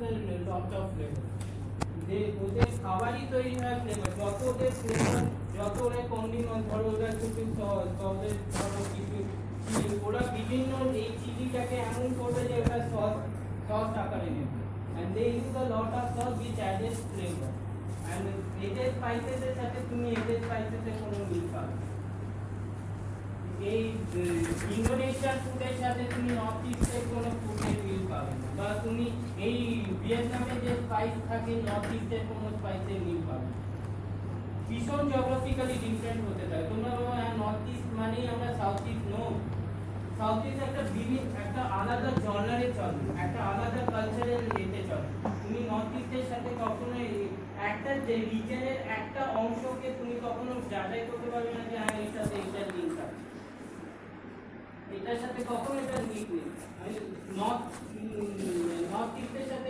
a lot of flavor. ওদের খাবারই তৈরি হয় ফ্লেভার, যত ওদের ফ্লেভার, যত ওরা কন্ডিমেন্ট, ধরো ওরা কিছু সস, ওদের ধরো কিছু ওরা বিভিন্ন এই চিলিটাকে এমন করবে যে ওটা সস আকারে নেবে, and they use a lot of sauce which adds flavor, and এদের স্পাইসেস এর সাথে তুমি এদের স্পাইসেস এর কোনো মিল পাবে। এই ইন্দোনেশিয়ান ফুডের সাথে তুমি নর্থ ইস্টের কোনো ফুডের মিল পাবে না, বা তুমি এই ভিয়েতনামে যে স্পাইস থাকে নর্থ ইস্টের কোনো স্পাইসের মিল পাবে না। ভীষণ জিওগ্রাফিক্যালি ডিফারেন্ট হতে থাকে। তোমরা নর্থ ইস্ট মানেই আমরা south east, no, south east একটা আলাদা জনারে চলে, একটা আলাদা কালচারাল এতে চলে। তুমি নর্থ ইস্টের সাথে কখনো একটা রিজনের একটা অংশকে তুমি কখনো যাচাই করতে পারবে না যে হ্যাঁ এর সাথে এইটার লিঙ্ক আছে, এটার সাথে কখনো এটা লিঙ্ক নেই। নর্থ ইস্টের সাথে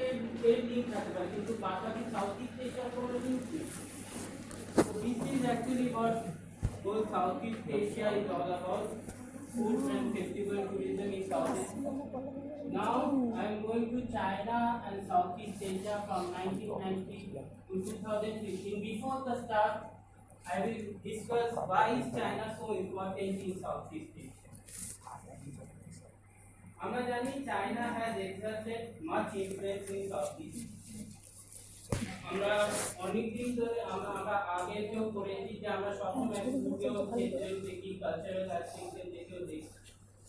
এর লিঙ্ক থাকতে পারে, কিন্তু বাকি সাউথ ইস্টের সাথে কোনো লিঙ্ক নেই। This is actually what whole Southeast Asia is all about. Food and festival tourism in Southeast. Now I am going to China and Southeast Asia from 1990 to 2015. Before the start, I will discuss why is China so important in Southeast Asia. আমরা জানি China has exerted much influence in Southeast Asia. আমরা অনেকদিন ধরে আমরা আগে কেউ করেছি যে আমরা সবসময় ভিডিও ক্ষেত্রে দেখি, কালচারাল অ্যাসপেক্টে দেখেও দেখি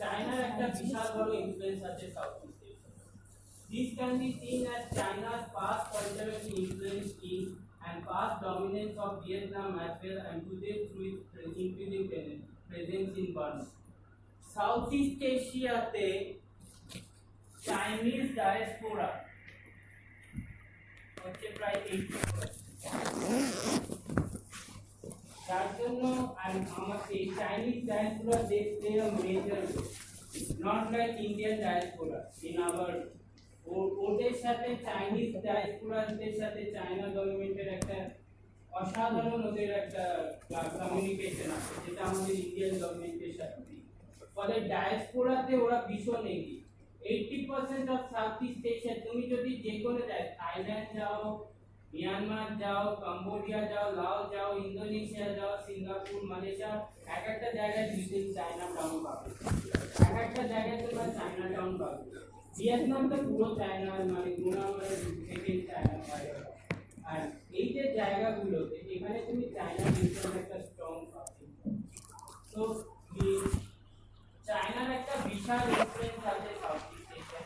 চায়নার একটা বিশাল বড় ইনফ্লুয়েন্স আছে south east Asia. This can be seen as China's past cultural influence in and past dominance of Vietnam as well, and today through its increasing presence in Burma. Southeast Asia te Chinese diaspora হচ্ছে প্রায় 80%। তার জন্য আমাদের Chinese diaspora they play a major role, not like Indian diaspora in our. ওদের সাথে Chinese ডায়াসপোরাদের সাথে China গভর্নমেন্টের একটা অসাধারণ ওদের একটা কমিউনিকেশন আছে, যেটা আমাদের ইন্ডিয়ান গভর্নমেন্টের সাথে নেই। ফলে ডায়াসপোরাতে ওরা ভীষণ এগিয়ে। 80% of Southeast Asia, তুমি যদি যে কোনো যায়, থাইল্যান্ড যাও, মিয়ানমার যাও, কম্বোডিয়া যাও, লাও যাও, ইন্দোনেশিয়া যাও, সিঙ্গাপুর, মালয়েশিয়া, এক একটা জায়গায় লিটল চায়না টাউন পাবে, এক একটা জায়গায় তোমরা চায়না টাউন পাবে। ভিয়েতনাম তো পুরো চায়না, মানে গুণামানের থেকে চায়না পাবে। আর এই যে জায়গাগুলোতে এখানে তুমি চায়না মিউজিয়াম একটা স্ট্রং পাবে। তো চায়নার একটা বিশাল ইনফ্লুয়েন্স আছে south east Asia.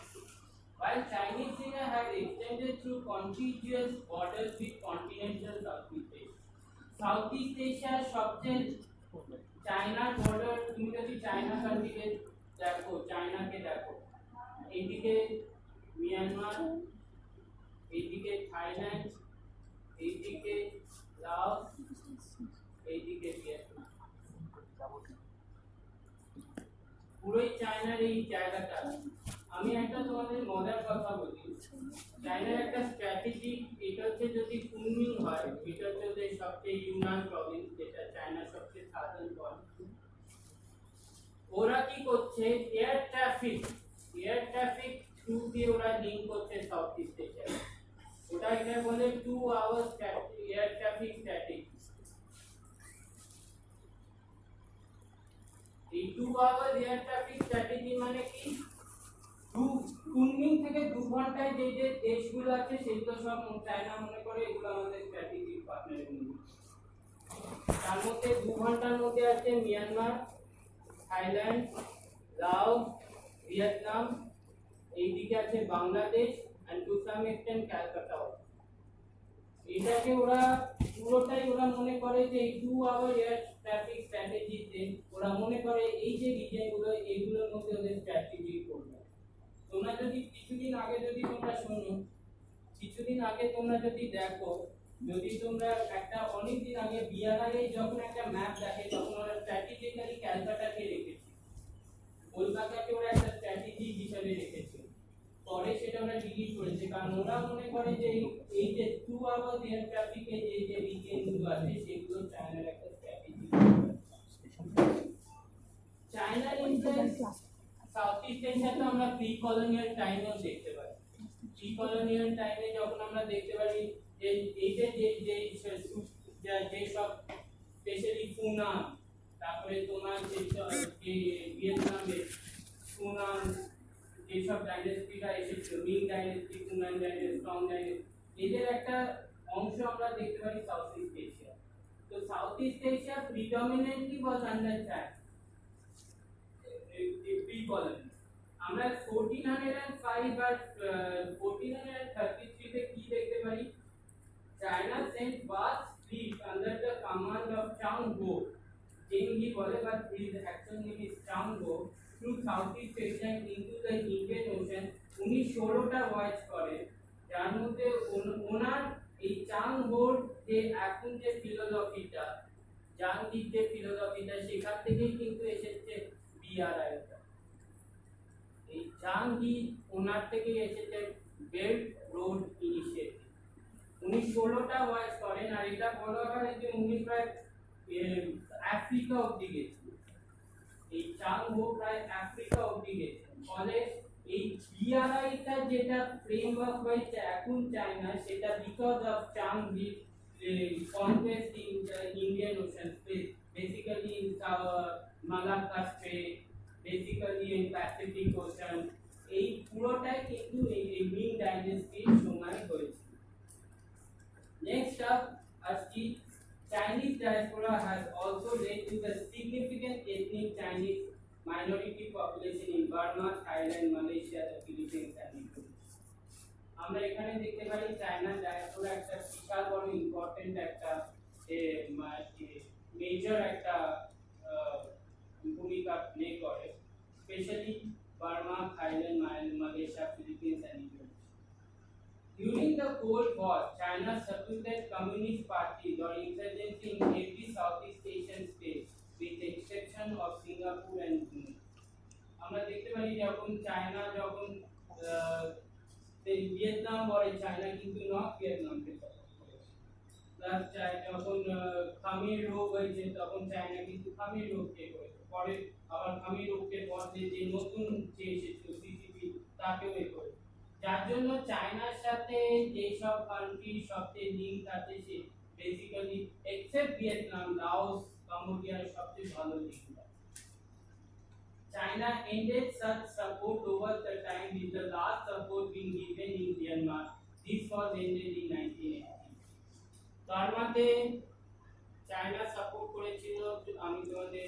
While Chinese China had extended through contiguous borders with continental Southeast Asia. Southeast Asia সবচেয়ে চায়নার বর্ডার, তুমি যদি চায়না কান্ট্রিকে দেখো, চায়নাকে দেখো, এইদিকে মিয়ানমার, এইদিকে থাইল্যান্ড, এইদিকে লাওস, এইদিকে ভিয়েতনাম, পুরোই চায়নার এই জায়গাটা। আমি একটা তোমাদের মজার কথা বলি, চায়নার একটা স্ট্র্যাটেজি, এটা হচ্ছে যদি কুনমিং হয়, এটা হচ্ছে সবচেয়ে ইউনান প্রভিন্স, যেটা চায়নার সবচেয়ে সাধারণ প্রভিন্স। ওরা কি করছে, এয়ার ট্রাফিক থ্রু দিয়ে ওরা লিঙ্ক করছে সাউথ ইস্ট এশিয়া। ওটা এটা বলে 2 আওয়ার্স এয়ার ট্রাফিক স্ট্র্যাটেজি। এই 2 আওয়ার এয়ার ট্রাফিক স্ট্র্যাটেজি মানে কি, কুনমিং থেকে 2 ঘন্টায় যে যে দেশগুলো আছে সেগুলো সব চায়না মনে করে এগুলো আমাদের স্ট্র্যাটেজিক পার্টনার। তার মধ্যে 2 ঘন্টার মধ্যে আছে মিয়ানমার, থাইল্যান্ড, লাওস, ভিয়েতনাম, এইদিকে আছে Bangladesh, and to some extent ক্যালকাটাও। এটাকে ওরা পুরোটাই ওরা মনে করে যে এই 2 আওয়ার এয়ার ট্রাফিক স্ট্র্যাটেজিতে ওরা মনে করে এই যে রিজনগুলো, এইগুলোর মধ্যে ওদের স্ট্র্যাটেজি করবে। তোমরা যদি কিছুদিন আগে যদি তোমরা শোনো, কিছুদিন আগে তোমরা যদি দেখো, যদি তোমরা একটা অনেকদিন আগে বিআরআই যখন একটা ম্যাপ দেখে, তখন ওরা স্ট্র্যাটেজিক্যালি ক্যালকাটাকে রেখেছে, কলকাতাকে ওরা একটা স্ট্র্যাটেজি হিসেবে রেখেছে। পরে সেটা ওরা ডিলিট করেছে, কারণ ওরা মনে করে যে এই যে 2 আওয়ার এয়ার ট্রাফিকে যে যে রিজনগুলো আছে সেগুলো চায়নার একটা স্ট্র্যাটেজি। চায়নার ইনফ্লুয়েন্স সাউথ ইস্ট এশিয়াতে আমরা প্রি কলোনিয়াল টাইমেও দেখতে পাই। প্রি কলোনিয়াল টাইমে যখন আমরা দেখতে পারি যে এইটা যে যে যে সব স্পেশালি ফুনান, তারপরে তোমার যে ভিয়েতনামে ফুনান, যেসব ডাইনেস্টিরা এসেছিল, মিং ডাইনেস্টি, ফুনান ডাইনেস্টি, টং ডাইনেস্টি, এদের একটা অংশ আমরা দেখতে পারি সাউথ ইস্ট এশিয়া। তো south east Asia predominantly was under China pre-colony। আমরা 1405 আর 1433 তে কি দেখতে পারি? China sent vast fleet under the command of Chang Ho, Chengi বলে, but his actual name is Chang Ho, through Southeast Asia into the Indian Ocean। উনি 16টা voyage করেন, যার মধ্যে ওনার এই চাং হোর যে এখন যে ফিলোসফিটা, জাংগির যে ফিলোসফিটা, সেখান থেকেই কিন্তু এসেছে বিআরআই। এই জাংগি ওনার থেকে এসেছে বেল্ট রোড ইনিশিয়েটিভ। উনি 16টা ওয়াইজ করেন, আর এটা বলা হয় যে উনি প্রায় আফ্রিকা অব্দি গেছেন। এই চাং হো প্রায় আফ্রিকা অব্দি গেছেন। ফলে এই বিআরআইটা যেটা ফ্রেমওয়ার্ক হয়েছে এখন চায়না, সেটা because of Chang the conquest in the Indian Ocean space, basically in Malacca Strait, basically in Pacific Ocean। এই পুরোটাই কিন্তু এই মিং ডাইনেস্টির সময় হয়েছে। Next up, as the Chinese diaspora has also led to the significant ethnic Chinese minority population in Burma, Thailand, Malaysia, the Philippines and Indonesia। আমরা এখানে দেখতে পারি চায়না ডায়াসপোরা একটা বিশাল বড় ইম্পর্টেন্ট একটা মেজর একটা ভূমিকা প্লে করে, specially Burma, Thailand, Malaysia, Philippines and Indonesia। During the Cold War, China supported communist parties or insurgency in every Southeast Asian state, with the exception of Singapore and Brunei। আমরা দেখতে পারি যখন China যখন Vietnam বলে, China কিন্তু north ভিয়েতনামকে support করেছে। Plus যখন খামির রোগ হয়েছে তখন চায়না কিন্তু খামির রোগকে করেছে। পরে আবার খামির রোগকে পর যে নতুন যে এসেছিল সিসিপি, তাকেও করেছে। যার জন্য চায়নার সাথে যেসব কান্ট্রি সবচেয়ে লিঙ্ক আছে, সে বেসিক্যালি এক্সেপ্ট ভিয়েতনাম, লাওস, কম্বোডিয়ার সবচেয়ে ভালো লিঙ্ক আছে। China ended such support over the time, with the last support being given in Myanmar. This was ended in 1980। বার্মাতে চায়না সাপোর্ট করেছিল, আমি তোমাদের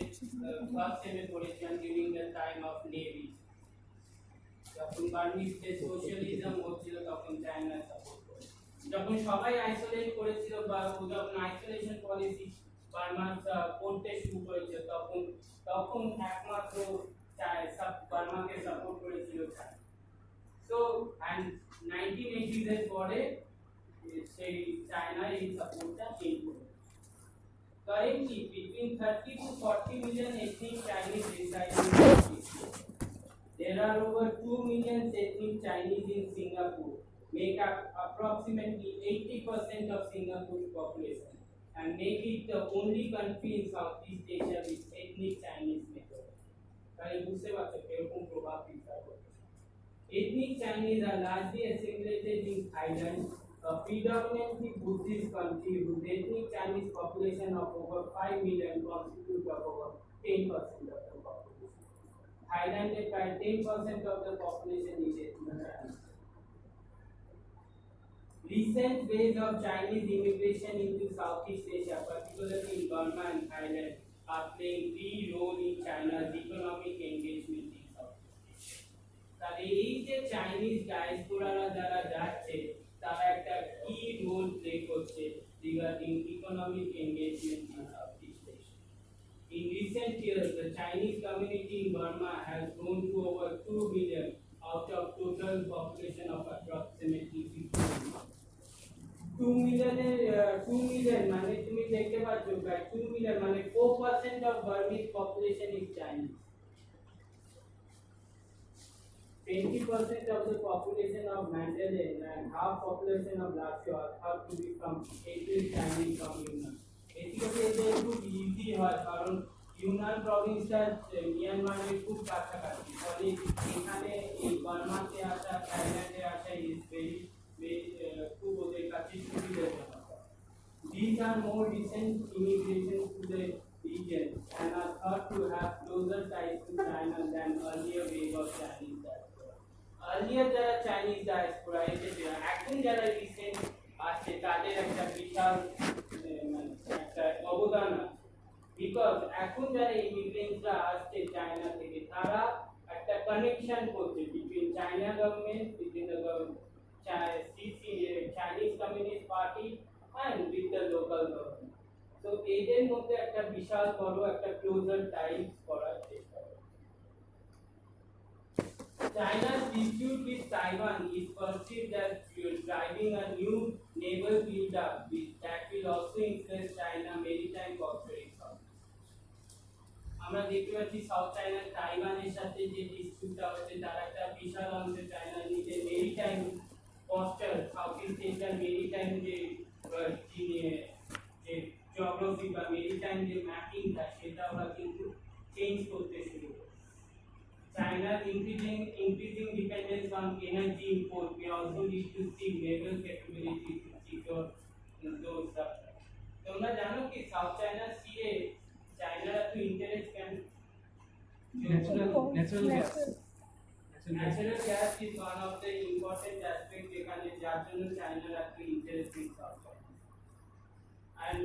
ফার্স্ট সেমে পড়েছিলাম, during the time of navy. যখন বার্মিজ যে সোশ্যালিজম হচ্ছিল তখন চায়না সাপোর্ট করে। যখন সবাই আইসোলেট করেছিল বা যখন আইসোলেশন পলিসি বার্মা করতে শুরু করেছে, তখন একমাত্র বার্মাকে সাপোর্ট করেছিল চায়না। সো অ্যান্ড 1980s এর পরে সেই চায়না এই সাপোর্টটা চেঞ্জ করে। Currently, between 30 to 40 million ethnic Chinese reside in Southeast Asia. There are over 2 million ethnic Chinese in Singapore, make up approximately 80% of Singapore's population, and make it the only country in Southeast Asia with ethnic Chinese majority। তাই বুঝতে পারছো কিরকম প্রভাব বিস্তার করছে। Ethnic Chinese are largely assimilated in Thailand, a predominantly Buddhist country with ethnic Chinese population of over 5 million, constitute of over 10% of the population। Thailand is by 10% of the population is ethnic Chinese। Recent waves of Chinese immigration into Southeast Asia, particularly in Burma and Thailand, are playing key role in China's economic engagement in Southeast Asia। তাহলে এই যে Chinese ডায়াসপোরারা যারা যাচ্ছে, তারা একটা কি role play করছে regarding economic engagement in Southeast Asia। In recent years, the Chinese community in Burma has grown to over 2 million out of total population of approximately 50 million। 2 million মানে তুমি দেখতে পাচ্ছ, প্রায় 2 million মানে 4% of Burmese population is Chinese। 20% of the population of Mandalay and half population of Lashua have to be from ethnic Chinese community। Basically, এটা একটু easy হয়, কারণ ইউনান প্রভিন্সটা মিয়ানমারের খুব কাছাকাছি, ফলে এখানে এই বার্মাতে আসা, থাইল্যান্ডে আসা ইজ ভেরি খুব ওদের কাছে সুবিধাজনক। These are more recent immigrations to the region and are thought to have closer ties to China than earlier wave of Chinese diaspora. Earlier যারা Chinese diaspora এসেছে, এখন যারা রিসেন্ট আসছে তাদের একটা বিশাল একটা অবদান আছে। বিকজ এখন যারা ইমিগ্রেন্টরা আসছে চায়না থেকে, তারা একটা কানেকশন করছে between China government, between the Chinese Communist Party and with the local government. So এদের মধ্যে একটা বিশাল বড় একটা ক্লোজার টাইপ করার চেষ্টা করে। China's dispute with Taiwan is perceived as driving a new naval build-up that will also influence China maritime cooperation. আমরা দেখতে পাচ্ছি সাউথ চায়না তাইওয়ানের সাথে যে ডিসপিউটটা হচ্ছে, তার একটা বিশাল অংশে চায়না নিজে মেরিটাইম কস্টার, সাউথ ইস্ট এশিয়ার মেরিটাইম যে জিওগ্রাফি বা মেরিটাইম যে ম্যাপিংটা, সেটা ওরা কিন্তু চেঞ্জ করতে শুরু করে। China's increasing dependence on energy import may also lead to see naval capability to secure those supplies. তোমরা জানো কি সাউথ চায়না সি এ চায়নার এত ইন্টারেস্ট কেন? Natural gas is one of the important aspects এখানে, যার জন্য চায়নার এত interest in south China. And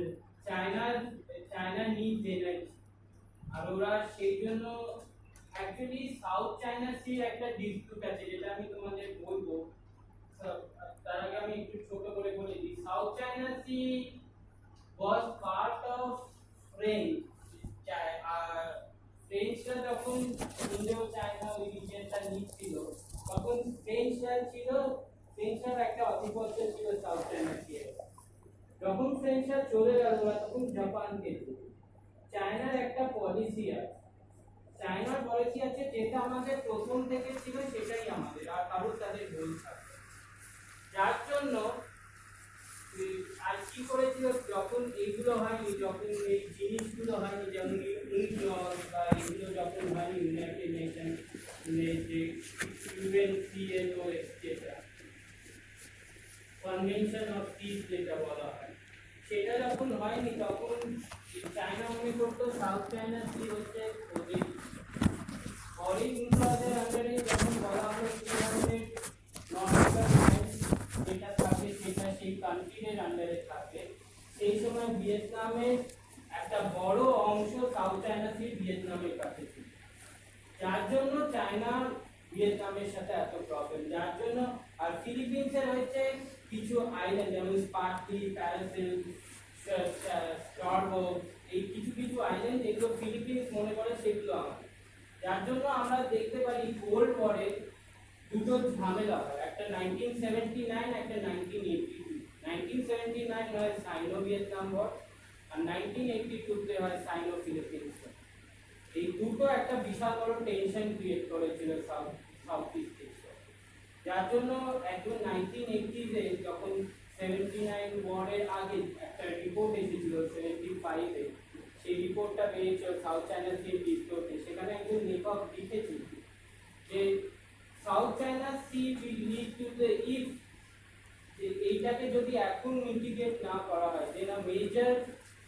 China needs energy, আর ওরা সেই জন্য অ্যাকচুয়ালি সাউথ চায়না সি একটা ডিসপিউট আছে, যেটা আমি তোমাদের বলবো। তার আগে আমি একটু ছোট করে বলে দিই। South China Sea was part of French, ফ্রেঞ্চরা যখন ইন্দো চায়না ওই রিজিয়নটা নিচ্ছিল, তখন ফ্রেঞ্চরা একটা আধিপত্য ছিল সাউথ চায়না সি। যখন ফ্রেঞ্চরা চলে গেল, তখন জাপানকে চায়নার একটা পলিসি আছে, যেটা আমাদের প্রথম থেকে ছিল সেটাই আমাদের, আর কারোর তাদের ভুল থাকবে। যার জন্য আর কি করেছিল, যখন এইগুলো হয়নি, যখন এই জিনিসগুলো হয়নি, যেমন বা এগুলো যখন হয়নি, ইউনাইটেড নেশন যে UNCLOS যেটা কনভেনশন অফ পিস যেটা বলা হয়, সেটা যখন হয়নি, তখন চায়না মনে করতো সাউথ চায়না সি হচ্ছে ওদের অরিজিনালদের আন্ডারে। যখন বলা হলো কি ধরনের নর্থিক্যাল যেটা থাকবে, সেটা সেই কান্ট্রির আন্ডারে থাকবে, সেই সময় ভিয়েতনামের একটা বড় অংশ সাউথ চায়না সি ভিয়েতনামের কাছে ছিল। যার জন্য চায়না ভিয়েতনামের সাথে এত প্রবলেম, যার জন্য। আর ফিলিপিন্সের হচ্ছে কিছু আইল্যান্ড, যেমন স্পার্টি, প্যারাসেল, স্টারবো, এই কিছু কিছু আইল্যান্ড যেগুলো ফিলিপিন্স মনে করে সেগুলো আমাদের। যার জন্য আমরা দেখতে পারি কোল্ড ওয়ারে দুটো ঝামেলা হয়, একটা 1979, একটা 1982। 1979 হয় সাইনো ভিয়েতনাম ওয়ার, আর 1982 হয় সাইনো ফিলিপিন্স। এই দুটো একটা বিশাল বড় টেনশন ক্রিয়েট করেছিল সাউথ ইস্ট এশিয়া। যার জন্য একদম 1980s এ যখন 79 ওয়ারের আগে একটা রিপোর্ট এসেছিল 75 এ, সেই রিপোর্টটা বেরিয়েছিল সাউথ চায়না সি ডিসপিউটে। সেখানে একজন লেখক লিখেছিল যে south China sea will lead to the if, যে এইটাকে যদি এখন মিটিগেট না করা হয়, then a major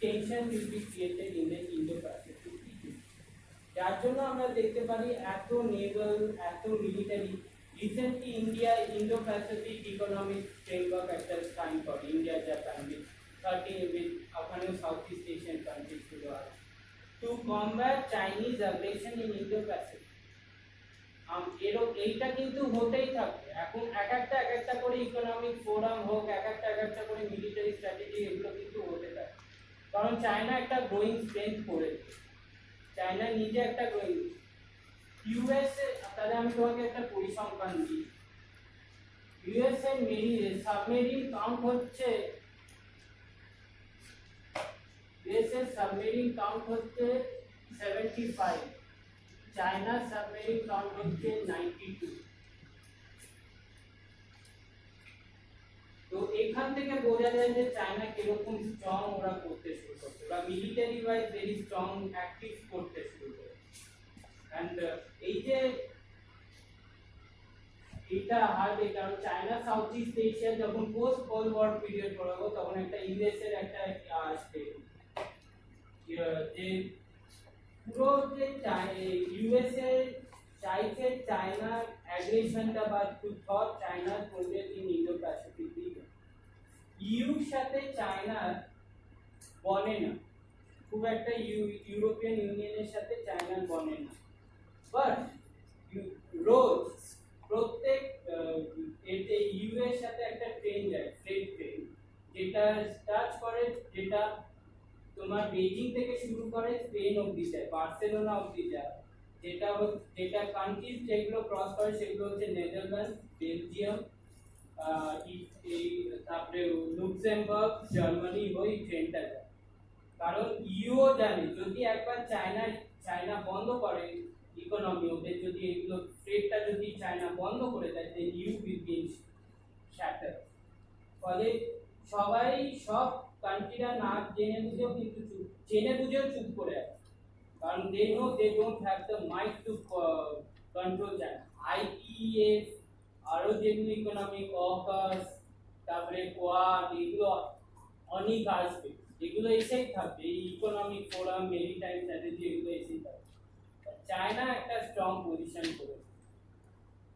tension will be created in the Indo Pacific. যার জন্য আমরা দেখতে পারি এত নেভাল, এত military. Recently India Indo Pacific economic framework একটা সাইন করে, ইন্ডিয়া জাপান উইথ 13 উইথ ওখানেও সাউথ ইস্ট এশিয়ান কান্ট্রিজ গুলো আছে, to combat Chinese aggression in Indo Pacific. এইটা কিন্তু হতেই থাকবে। এখন এক একটা করে ইকোনমিক ফোরাম হোক, এক একটা করে মিলিটারি স্ট্র্যাটেজি, এগুলো কিন্তু হতে থাকে। কারণ চায়না একটা গ্রোয়িং স্ট্রেংথ করেছে, চায়না নিজে একটা গ্রোয়িং। ইউএসএ, তাহলে আমি তোমাকে একটা পরিসংখ্যান দিই। ইউএসএ সাবমেরিন কাউন্ট হচ্ছে, ইউএসএ সাবমেরিন কাউন্ট হচ্ছে 75, চায়না সাবমেরিন কাউন্ট হচ্ছে 92। তো এখান থেকে বোঝা যায় যে চায়না কিরকম স্ট্রং ওরা করতে শুরু করছে, ওরা military wise very strong active করতে শুরু করে। অ্যান্ড এই যে এটা হবে কারণ চায়না সাউথ ইস্ট এশিয়া যখন পোস্ট কোল্ড ওয়ার পিরিয়ড পড়াবো তখন একটা ইউএস এর একটা আসবে যে পুরো যে ইউএসএ চাইছে চায়নার অ্যাগ্রেশনটা বা টু থট চায়নার project in Indo Pacific reason. Your সাথে চায়নার বনে না, খুব একটা ইউরোপিয়ান ইউনিয়নের সাথে চায়নার বনে না, বাট রোজ প্রত্যেক এতে ইউএস সাথে একটা ট্রেন যায়, ফ্রেট ট্রেন, যেটা স্টার্ট করে, যেটা তোমার বেজিং থেকে শুরু করে স্পেন অবধি যায়, বার্সেলোনা অবধি যায়, যেটা কান্ট্রিজ যেগুলো ক্রস করে সেগুলো হচ্ছে নেদারল্যান্ড, বেলজিয়াম, তারপরে লুক্সেমবার্গ, জার্মানি হয়ে ট্রেনটা যায়। কারণ ইউও জানে যদি একবার চায়না বন্ধ করে ইকোনমি, ওদের যদি এগুলো ট্রেডটা যদি চায়না বন্ধ করে দেয় then you will be shatter. ফলে সবাই সব কান্ট্রিরা না জেনে বুঝেও কিন্তু জেনে বুঝেও চুপ করে আছে, কারণ they know they don't have the might to control China. IEF আরো যেগুলো ইকোনমিক অকাস, তারপরে কোয়াড, এগুলো অনেক আসবে, এগুলো এসেই থাকবে, এই ইকোনমিক ফোরাম, মেরিটাইম স্ট্র্যাটেজি, এগুলো এসেই থাকবে। চায়না একটা স্ট্রং পজিশন করেছে।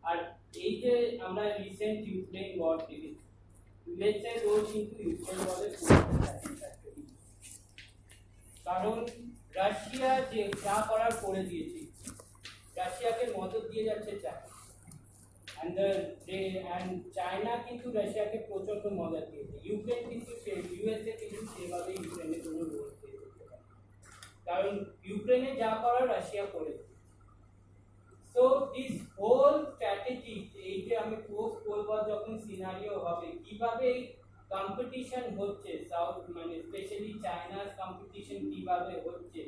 আর এই যে আমরা রিসেন্ট ইউক্রেন ওয়ার দেখেছি, ইউএসএ রোল কিন্তু ইউক্রেন ওয়ারে কারণ রাশিয়া যে যা করার করে দিয়েছে, রাশিয়াকে মদত দিয়ে যাচ্ছে চায়না, and চায়না কিন্তু রাশিয়াকে প্রচন্ড মদত দিয়েছে। ইউক্রেন কিন্তু ইউএসএ কিন্তু সেভাবে ইউক্রেনের জন্য রোল প্লে করতে পারে, কারণ ইউক্রেনে যা করার রাশিয়া করেছে। সো দিস হোল স্ট্র্যাটেজি, এই যে আমি পোস্ট কোল্ড ওয়ার যখন সিনারিও হবে, কিভাবে কম্পিটিশন হচ্ছে সাউথ, মানে স্পেশালি চায়নার কম্পিটিশন কিভাবে হচ্ছে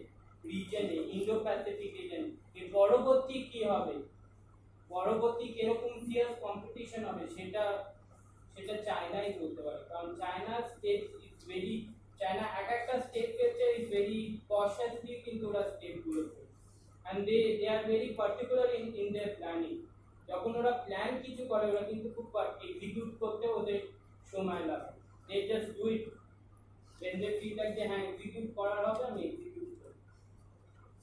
রিজনে, ইন্দো প্যাসিফিক রিজনে, এর পরবর্তী কি হবে, পরবর্তী কিরকম ফিয়ার কম্পিটিশন হবে, সেটা চায়নাই বলতে পারে। কারণ China state is very, China এক একটা স্টেট ফেলছে ইজ ভেরি কশাসলি, কিন্তু ওরা স্টেপগুলো and they are very particular in their planning. যখন ওরা প্ল্যান কিছু করে ওরা কিন্তু খুব এক্সিকিউট করতে ওদের সময় লাগে, they just do it when they feel like যে হ্যাঁ এক্সিকিউট করার হবে আমি এক্সিকিউট করব।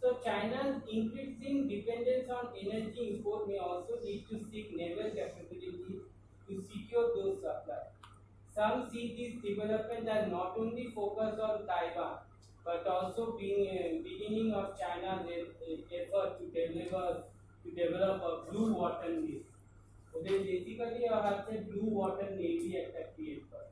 So China's increasing dependence on energy import may also lead to seek naval capability to secure those supplies. Some see this development as not only focused on Taiwan but also being beginning of China's effort to develop a blue water navy. ওদের basically হচ্ছে blue water navy একটা create করে।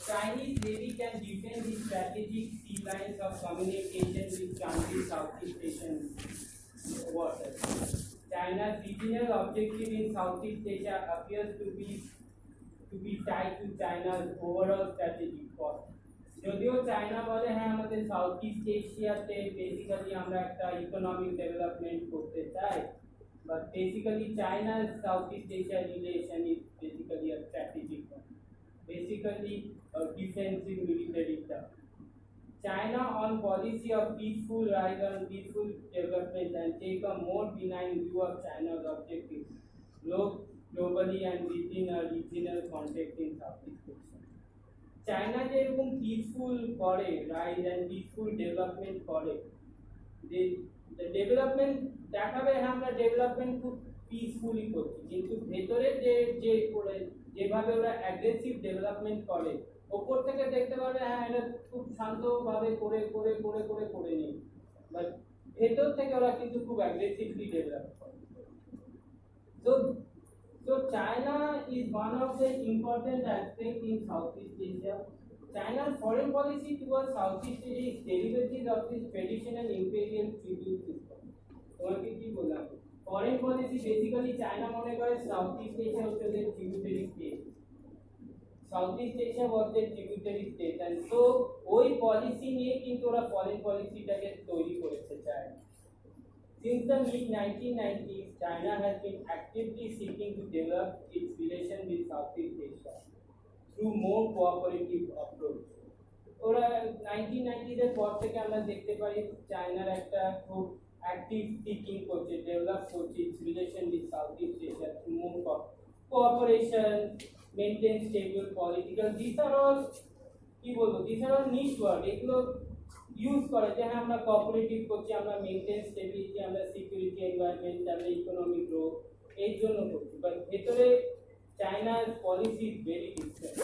Chinese navy can defend the strategic sea lines of communication with countries Southeast Asian waters. China's regional objective in Southeast Asia appears to be tied to China's overall strategic cost. যদিও China বলে হ্যাঁ আমাদের south east এশিয়াতে basically আমরা একটা economic development করতে চাই, but basically China south east Asia relation is basically a strategic one, basically defensive military term. China on policy of peaceful rise on peaceful development and take a more benign view of China's objectives globally and within a regional context in Southeast Asia. China যে এরকম peaceful করে rise and peaceful development করে, যে development দেখাবে হ্যাঁ আমরা development খুব peacefully করছি, কিন্তু ভেতরে যে করে যেভাবে ওরা অ্যাগ্রেসিভ ডেভেলপমেন্ট করে, ওপর থেকে দেখতে পাবে হ্যাঁ এটা খুব শান্তভাবে করে নিই, বাট ভেতর থেকে ওরা কিন্তু খুব অ্যাগ্রেসিভলি ডেভেলপ করে। So China is one of the important aspects in Southeast Asia. China's foreign policy towards Southeast Asia is derivative of this traditional imperial tribute system. তোমাকে কি বললাম, ফরেন পলিসি বেসিক্যালি চায়না মনে করে southeast Asia হচ্ছে ওদের tributary state, Southeast Asia was their tributary state, and so ওই policy নিয়ে কিন্তু ওরা ফরেন পলিসিটাকে তৈরি করেছে China. Since the mid-1990s, China has been actively seeking to develop its relation with Southeast Asia. through more cooperative approach. ওরা 1990 এর পর থেকে আমরা দেখতে পারি চায়নার একটা খুব অ্যাক্টিভ টিকিং করছে, ডেভেলপ করছে relation with south east Asia through more cooperation, maintain stable political. These are all কি বলবো, these are all niche word. এগুলো ইউজ করে যে হ্যাঁ আমরা কোঅপারেটিভ করছি, আমরা মেইনটেইন স্টেবিলিটি, আমরা সিকিউরিটি এনভায়রনমেন্ট, আমরা ইকোনমিক গ্রোথ এই জন্য করছি, বাট ভেতরে চায়নার পলিসি ইজ ভেরি ডিফারেন্ট।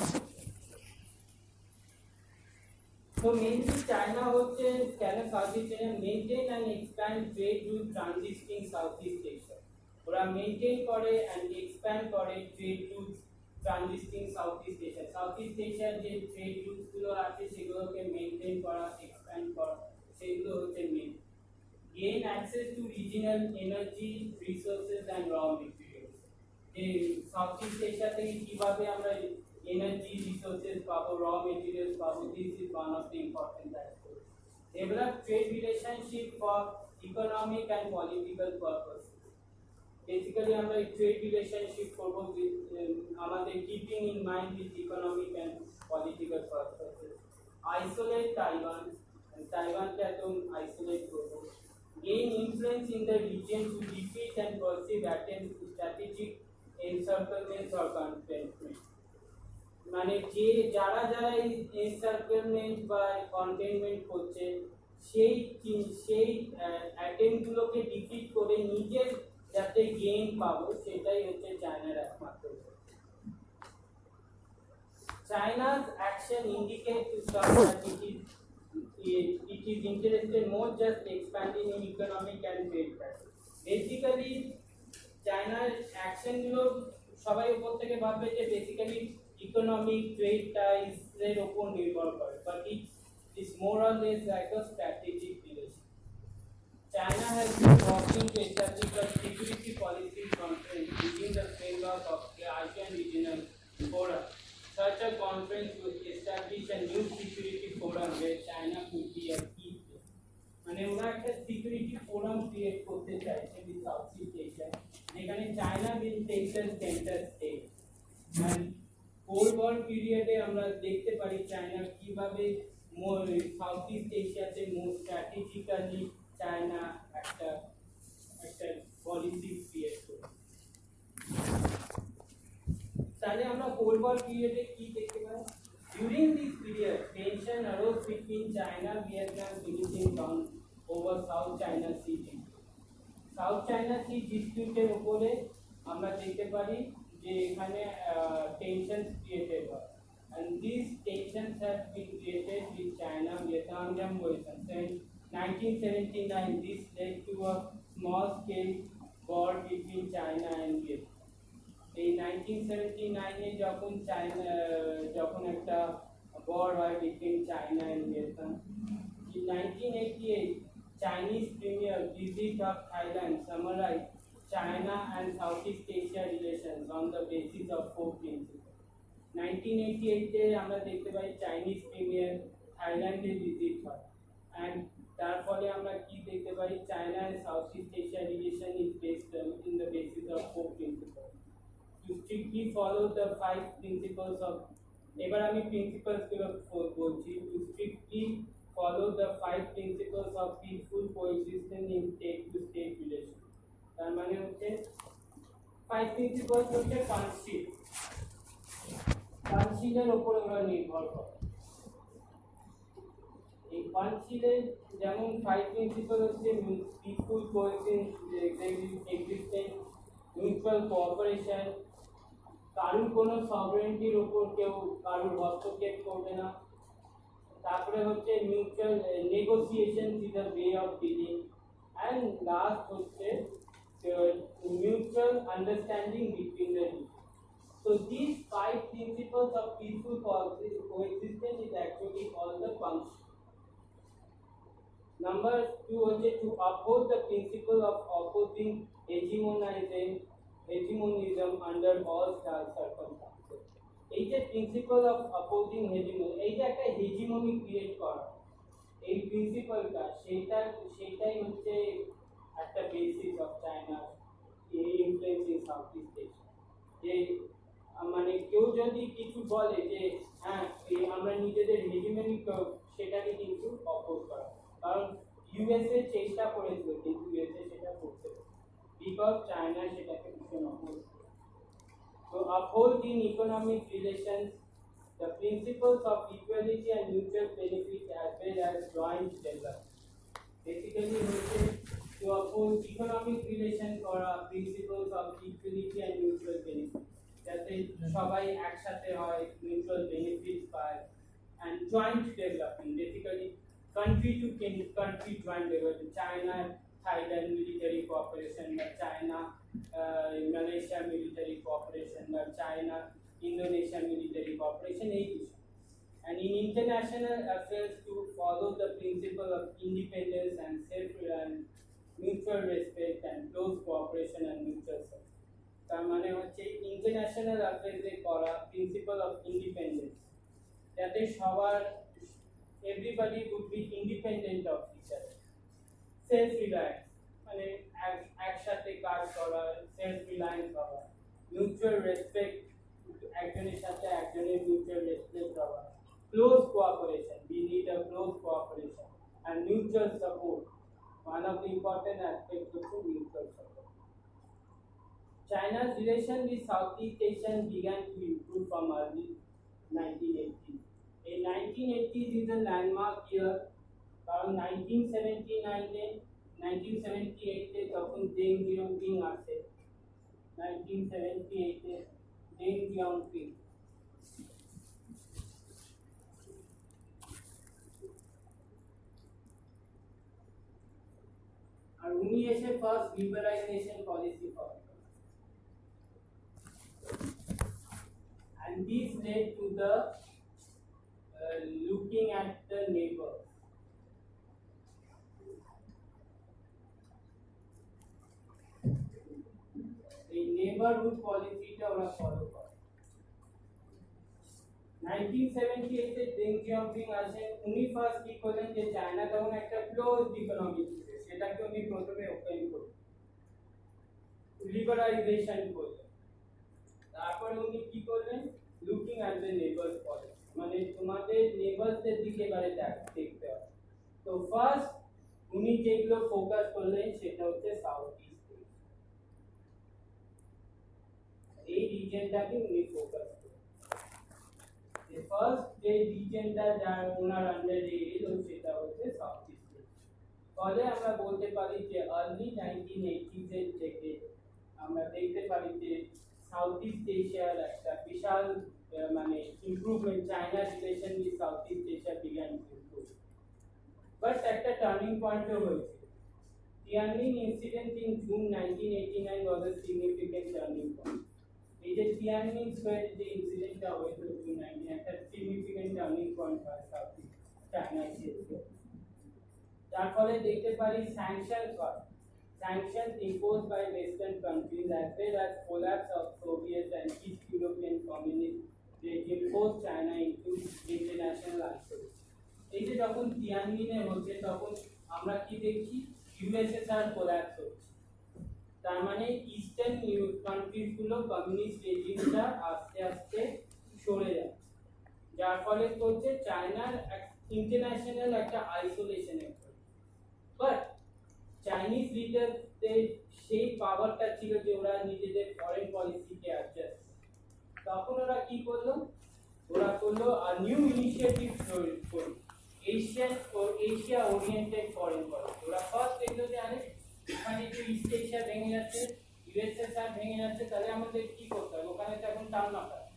তো মেইনলি চায়না হচ্ছে কেন south east Asia maintain and expand trade route transiting south east Asia, ওরা মেইনটেইন করে অ্যান্ড এক্সপ্যান্ড করে trade route transiting south east Asia. South east এশিয়ার যে ট্রেড রুটস গুলো আছে সেগুলোকে মেইনটেইন করা, এক্সপ্যান্ড করা, সেগুলো হচ্ছে main. Gain access to regional energy resources and raw materials, যে সাউথ ইস্ট এশিয়া থেকে কিভাবে আমরা এনার্জি রিসোর্সেস পাবো, র মেটেরিয়ালস পাবো, this is one of the important aspects. Develop trade relationship for economic and political purpose, basically আমরা trade relationship করবো আমাদের keeping in mind with economic and political purposes. Isolate Taiwan, তাইওয়ানকে একদম isolate করবো। Gain influence in the region to defeat and perceive attempts to strategic encirclement or containment, মানে যে যারা যারা এই এনসার্কেলমেন্ট বা কন্টেনমেন্ট করছে সেই সেই অ্যাটেম্পটগুলোকে ডিফিট করে নিজের যাতে গেইন পাবো, সেটাই হচ্ছে চায়নার একমাত্র। China's action indicate to some that it is interested more just expanding in economic and trade ties. Basically, China's action গুলো সবাই উপর থেকে ভাববে যে বেসিক্যালি ইকোনমিক ট্রেড টাইস এর উপর নির্ভর করে, but it is more or less like a strategic relation. China has been working to establish a security policy conference within the framework of the ASEAN Regional Forum. Such a conference would establish a new security forum where China could be a key player. মানে ওরা একটা security forum create করতে চাইছে with south east Asia, যেখানে China will take the centre stage. End cold war পিরিয়ডে আমরা দেখতে পারি চায়না কিভাবে সাউথ ইস্ট এশিয়াতে মোর স্ট্র্যাটেজিক্যালি চায়না একটা পলিসি ক্রিয়েট করে। তাহলে আমরা কোল্ড ওয়ার পিরিয়ডে কি দেখতে পাই? During this period tension arose between China, Vietnam, Philippines on over South China Sea dispute. South China Sea ডিসপিউটের উপরে আমরা দেখতে পারি যে এখানে টেনশন ক্রিয়েটেড হয়, and these tensions have been created with China, Vietnam relations. In 1979, this led to a small-scale war between China and Vietnam. এই 1979 এ যখন একটা war হয় between China and Vietnam. In 1988, Chinese Premier visit of Thailand summarized China and Southeast Asia relations on the basis of 4 principles. 1988 এ আমরা দেখতে পাই Chinese premier থাইল্যান্ডে visit হয়, and তার ফলে আমরা কি দেখতে পাই, China and Southeast Asia relation is based in the basis of 4 principles. To strictly follow the 5 principles of, এবার আমি প্রিন্সিপালস গুলো বলছি, to strictly follow the 5 principles of peaceful coexistence in state to state relation. তার মানে হচ্ছে 5 principles হচ্ছে পাঁচশিলের উপর ওরা নির্ভর করে। এই পাঁচশিলের যেমন 5 প্রিন্সিপাল হচ্ছে পিসফুল কোএক্সিস্টেন্স, মিউচুয়াল কোঅপারেশন, কারুর কোনো সভরেন্টির উপর কেউ কারুর হস্তক্ষেপ করবে না, তারপরে হচ্ছে mutual negotiation is a way of dealing, and last হচ্ছে mutual understanding between the two. So these 5 principles of peaceful coexistence is actually called the function. Number 2 হচ্ছে to uphold the principle of opposing hegemonism under all circumstances. এই যে principal of opposing hegemony, এই যে একটা hegemony create করা, এই প্রিন্সিপালটা সেটাই হচ্ছে একটা basis of China influence in south east Asia. যে মানে কেউ যদি কিছু বলে যে হ্যাঁ আমরা নিজেদের হেজিমনি সেটাকে কিন্তু অপোজ করা, কারণ ইউএসএ চেষ্টা করেছিল কিন্তু ইউএসএ সেটা করতে বিকজ চায়না সেটাকে ভীষণ অপোজ করে। So uphold in economic relations the principles of equality and mutual benefit as well as joint development. Basically, to uphold economic relations or principles of equality and mutual benefit. যাতে সবাই একসাথে হয়, mutual benefits পায়, and joint development. Basically, country to country joint development. China, Thailand military cooperation, or China, Malaysia military cooperation, or China, Indonesia military cooperation. And in international affairs to follow the principle of independence and self-reliance, mutual respect and close cooperation and mutual support. তার মানে হচ্ছে international অ্যাফেয়ার্সে করা principal of independence, যাতে সবার everybody would be independent of each other, self reliance মানে একসাথে কাজ করা, সেলফ রিলায়েন্স হওয়া, মিউচুয়াল রেসপেক্ট একজনের সাথে একজনের মিউচুয়াল রেসপেক্ট হওয়া, close cooperation, we need a close cooperation, and mutual support. One of the important aspects of mutual support. China's relation with Southeast Asia began to improve from early 1980s. In 1980s is a landmark year. Around 1978 তখন Deng Xiaoping আসে, 1978 Deng Xiaoping আর উনি এসে first liberalisation policy follow, and this led to the looking at the neighbors. The neighborhood policy টা ওরা follow করে। 1978 এ Deng Xiaoping আসেন, উনি first কি করলেন যে চায়না তখন একটা ক্লোজ ইকোনমি ছিল, সেটাকে উনি প্রথমে ওপেন করলেন, লিবারাইজেশন করলেন। তারপরে উনি কি করলেন, looking at the neighbours policy, মানে তোমাদের নেবার্সদের দিকে এবারে দেখতে হবে। তো ফার্স্ট উনি যেগুলো ফোকাস করলেন সেটা হচ্ছে সাউথ ইস্ট এশিয়া, এই রিজনটাকে উনি ফোকাস করলেন। ফার্স্ট যে রিজনটা যার ওনার আন্ডারে এলো সেটা হচ্ছে সাউথ ইস্ট এশিয়া। ফলে আমরা বলতে পারি যে আর্লি 1980s এর থেকে আমরা দেখতে পারি যে সাউথ ইস্ট এশিয়ার একটা বিশাল মানে improvement, China relation with south east Asia began to improve. But একটা টার্নিং পয়েন্টও হয়েছে। Tiananmen incident in June 1989 was a significant turning point. এই যে তিয়ানমিন স্কয়ারে যে ইনসিডেন্টটা হয়েছিল জুন 19, একটা সিগনিফিকেন্ট টার্নিং পয়েন্ট হয় সাউথ ইস্ট চায়না এশিয়া। যার ফলে দেখতে পারি sanctions imposed by Western countries as well as collapse of Soviet and East European communist regime forced China into international isolation. এই যে যখন তিয়ানমিনে হচ্ছে তখন আমরা কি দেখছি, ইউএসএসআর কোল্যাপস হচ্ছে, তার মানে ইস্টার্ন কান্ট্রিজ গুলো কমিউনিস্ট রেজিমটা আস্তে আস্তে সরে যাচ্ছে, যার ফলে হচ্ছে চায়নার ইন্টারন্যাশনাল একটা আইসোলেশন। বাট চাইনিজ লিডারদের সেই পাওয়ারটা ছিল যে ওরা নিজেদের ফরেন পলিসিকে অ্যাডজাস্ট, তখন ওরা কি করলো, ওরা করলো নিউ ইনিশিয়েটিভ করলো, এশিয়া ওরিয়েন্টেড ফরেন পলিসি। ওরা ফার্স্ট দেখলো যে আরে এখানে তো ইস্ট এশিয়া ভেঙে যাচ্ছে, ইউএসএসআর ভেঙে যাচ্ছে, তাহলে আমাদের কি করতে হবে, ওখানে তো এখন টান না পায়,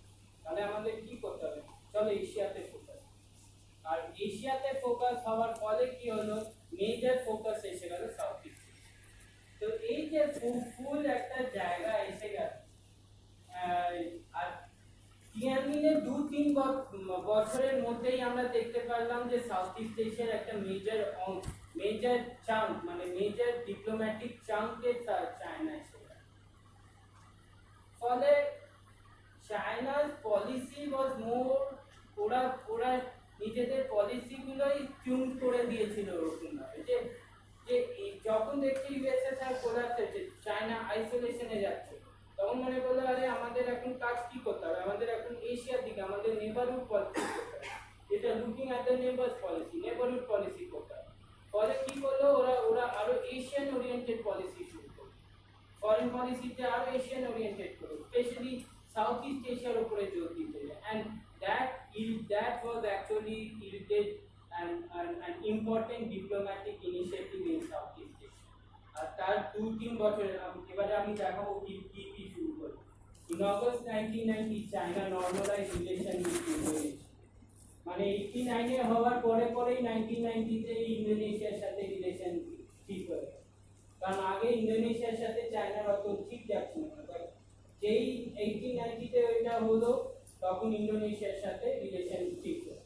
তাহলে আমাদের কি করতে হবে, চলো এশিয়াতে ফোকাস। আর এশিয়াতে ফোকাস হওয়ার ফলে কি হলো, মেজর ফোকাস এসে গেল সাউথ ইস্ট। তো এই যে ফুল একটা জায়গা এসে গেল, আর তিয়ানমিনের 2-3 বছরের মধ্যেই আমরা দেখতে পারলাম যে সাউথ ইস্ট এশিয়ার একটা মেজর চাঙ্ক মানে মেজর ডিপ্লোম্যাটিক চাঙ্কে চায়না এসে গেল। ফলে চায়নার পলিসি ওয়াজ মোর, ওরা নিজেদের পলিসিগুলোই টিউন করে দিয়েছিল ওরকম ভাবে যে যখন দেখছি ইউএসএসআর কোলাপস হচ্ছে, চায়না আইসোলেশনে যাচ্ছে, তখন মনে করলো আরে আমাদের এখন কাজ কি করতে হবে, আমাদের এখন এশিয়ার দিকে আমাদের নেবারহুড পলিসি করতে হবে, যেটা looking at the neighbours policy, neighbourhood policy করতে হবে। ফলে কি করলো ওরা ওরা আরো এশিয়ান ওরিয়েন্টেড পলিসি শুরু করলো, ফরেন পলিসিতে আরো এশিয়ান ওরিয়েন্টেড করলো, স্পেশালি সাউথ ইস্ট এশিয়ার উপরে জোর দিতে, and that was actually yielded an important diplomatic initiative in Southeast Asia. আর তার 2-3 বছর এবারে আমি দেখাবো কি কি কি শুরু করে। In August 1990 China normalise relation with Indonesia, মানে 89 এ হওয়ার পরে পরেই 1990 তে ইন্দোনেশিয়ার সাথে রিলেশন ঠিক হয়ে গেল। কারণ আগে ইন্দোনেশিয়ার সাথে চায়নার অত ঠিক যাচ্ছিল না, যেই 1890 তে ওইটা হলো তখন ইন্দোনেশিয়ার সাথে রিলেশন ঠিক হলো।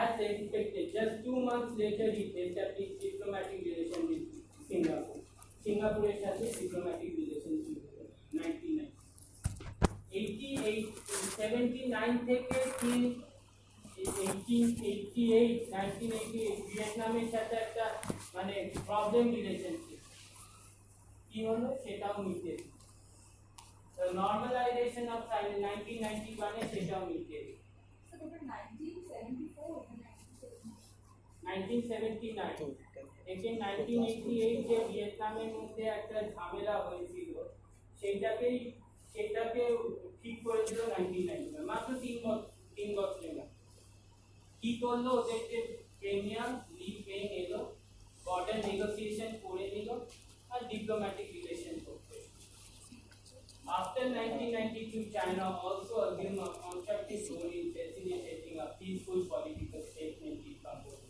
As expected, just 2 months later it established diplomatic relation with Singapore. সিঙ্গাপুরের সাথে ডিপ্লোম্যাটিক রিলেশন শুরু হলো 1979 থেকে till 1988 ভিয়েতনামের সাথে একটা মানে প্রবলেম রিলেশনশিপ কি হলো সেটাও মিটে, the normalization of China 1991 এ সেটাও মিটে। So total 1974 and 1979 থেকে 1988 যে ভিয়েতনামের মধ্যে একটা ঝামেলা হয়েছিল সেটাকে ঠিক করেছিল 1991, মাত্র 3 বছর না। কি করলো ওদের যে প্রিমিয়াম লি পেং এলো, বর্ডার নেগোসিয়েশন করে নিল আর ডিপ্লোম্যাটিক রিলেশন করতে। After 1992, China also assumed a constructive role in facilitating a peaceful political settlement in Cambodia.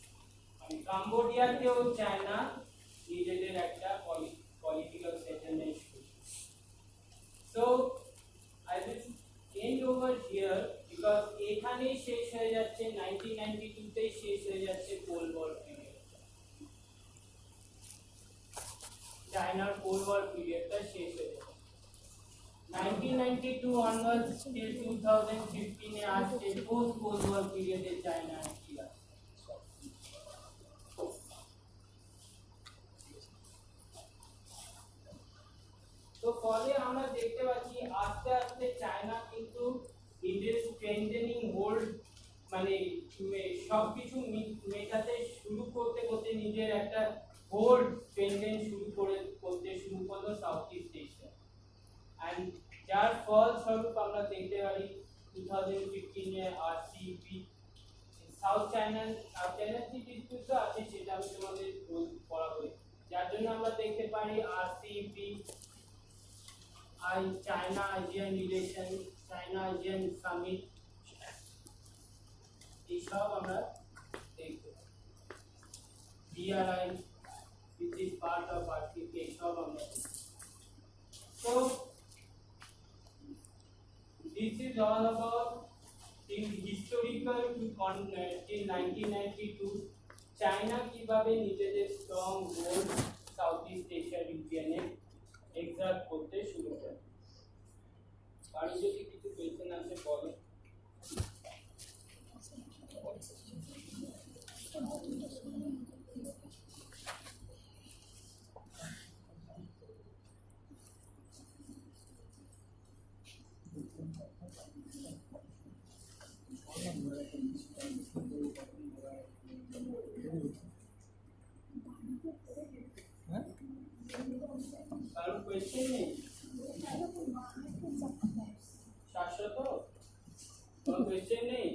And Cambodia-তেও চায়না নিজেদের একটা political settlement শুরু। So I will end over here because এখানেই শেষ হয়ে যাচ্ছে 1992 তেই শেষ হয়ে যাচ্ছে কোল্ড ওয়ার পিরিয়ড, চায়নার কোল্ড ওয়ার পিরিয়ডটা শেষ হয়ে যাচ্ছে। 1992 onwards till 2015 এ আসছে পোস্ট কোল্ড ওয়ার পিরিয়ডে চায়না কি আছে। তো ফলে আমরা দেখতে পাচ্ছি আস্তে আস্তে চায়না কিন্তু নিজের স্ট্রেংথেনিং হোল্ড মানে সবকিছু মেটাতে শুরু করতে করতে নিজের একটা হোল্ড স্ট্রেংথেন করতে শুরু করলো সাউথ ইস্ট এশিয়া। and যার ফলস্বরূপ আমরা দেখতে পারি 2015 এ RCEP south China sea dispute তো আছে, সেটা আমি তোমাদের পড়াবো, যার জন্য আমরা দেখতে পারি RCEP China Asian relation, China Asian summit, এইসব আমরা দেখবো। BRI which is part of RCEP, এইসব আমরা so this is all about in historical till 1992 China কিভাবে নিজেদের strong hold south east Asia রিজিয়নে এক্সার্ট করতে শুরু করে। আর যদি কিছু কোয়েশ্চেন আছে বলো। কারণ কোয়েশ্চেন নেই শাশ্বত কোনো কোয়েশ্চেন নেই।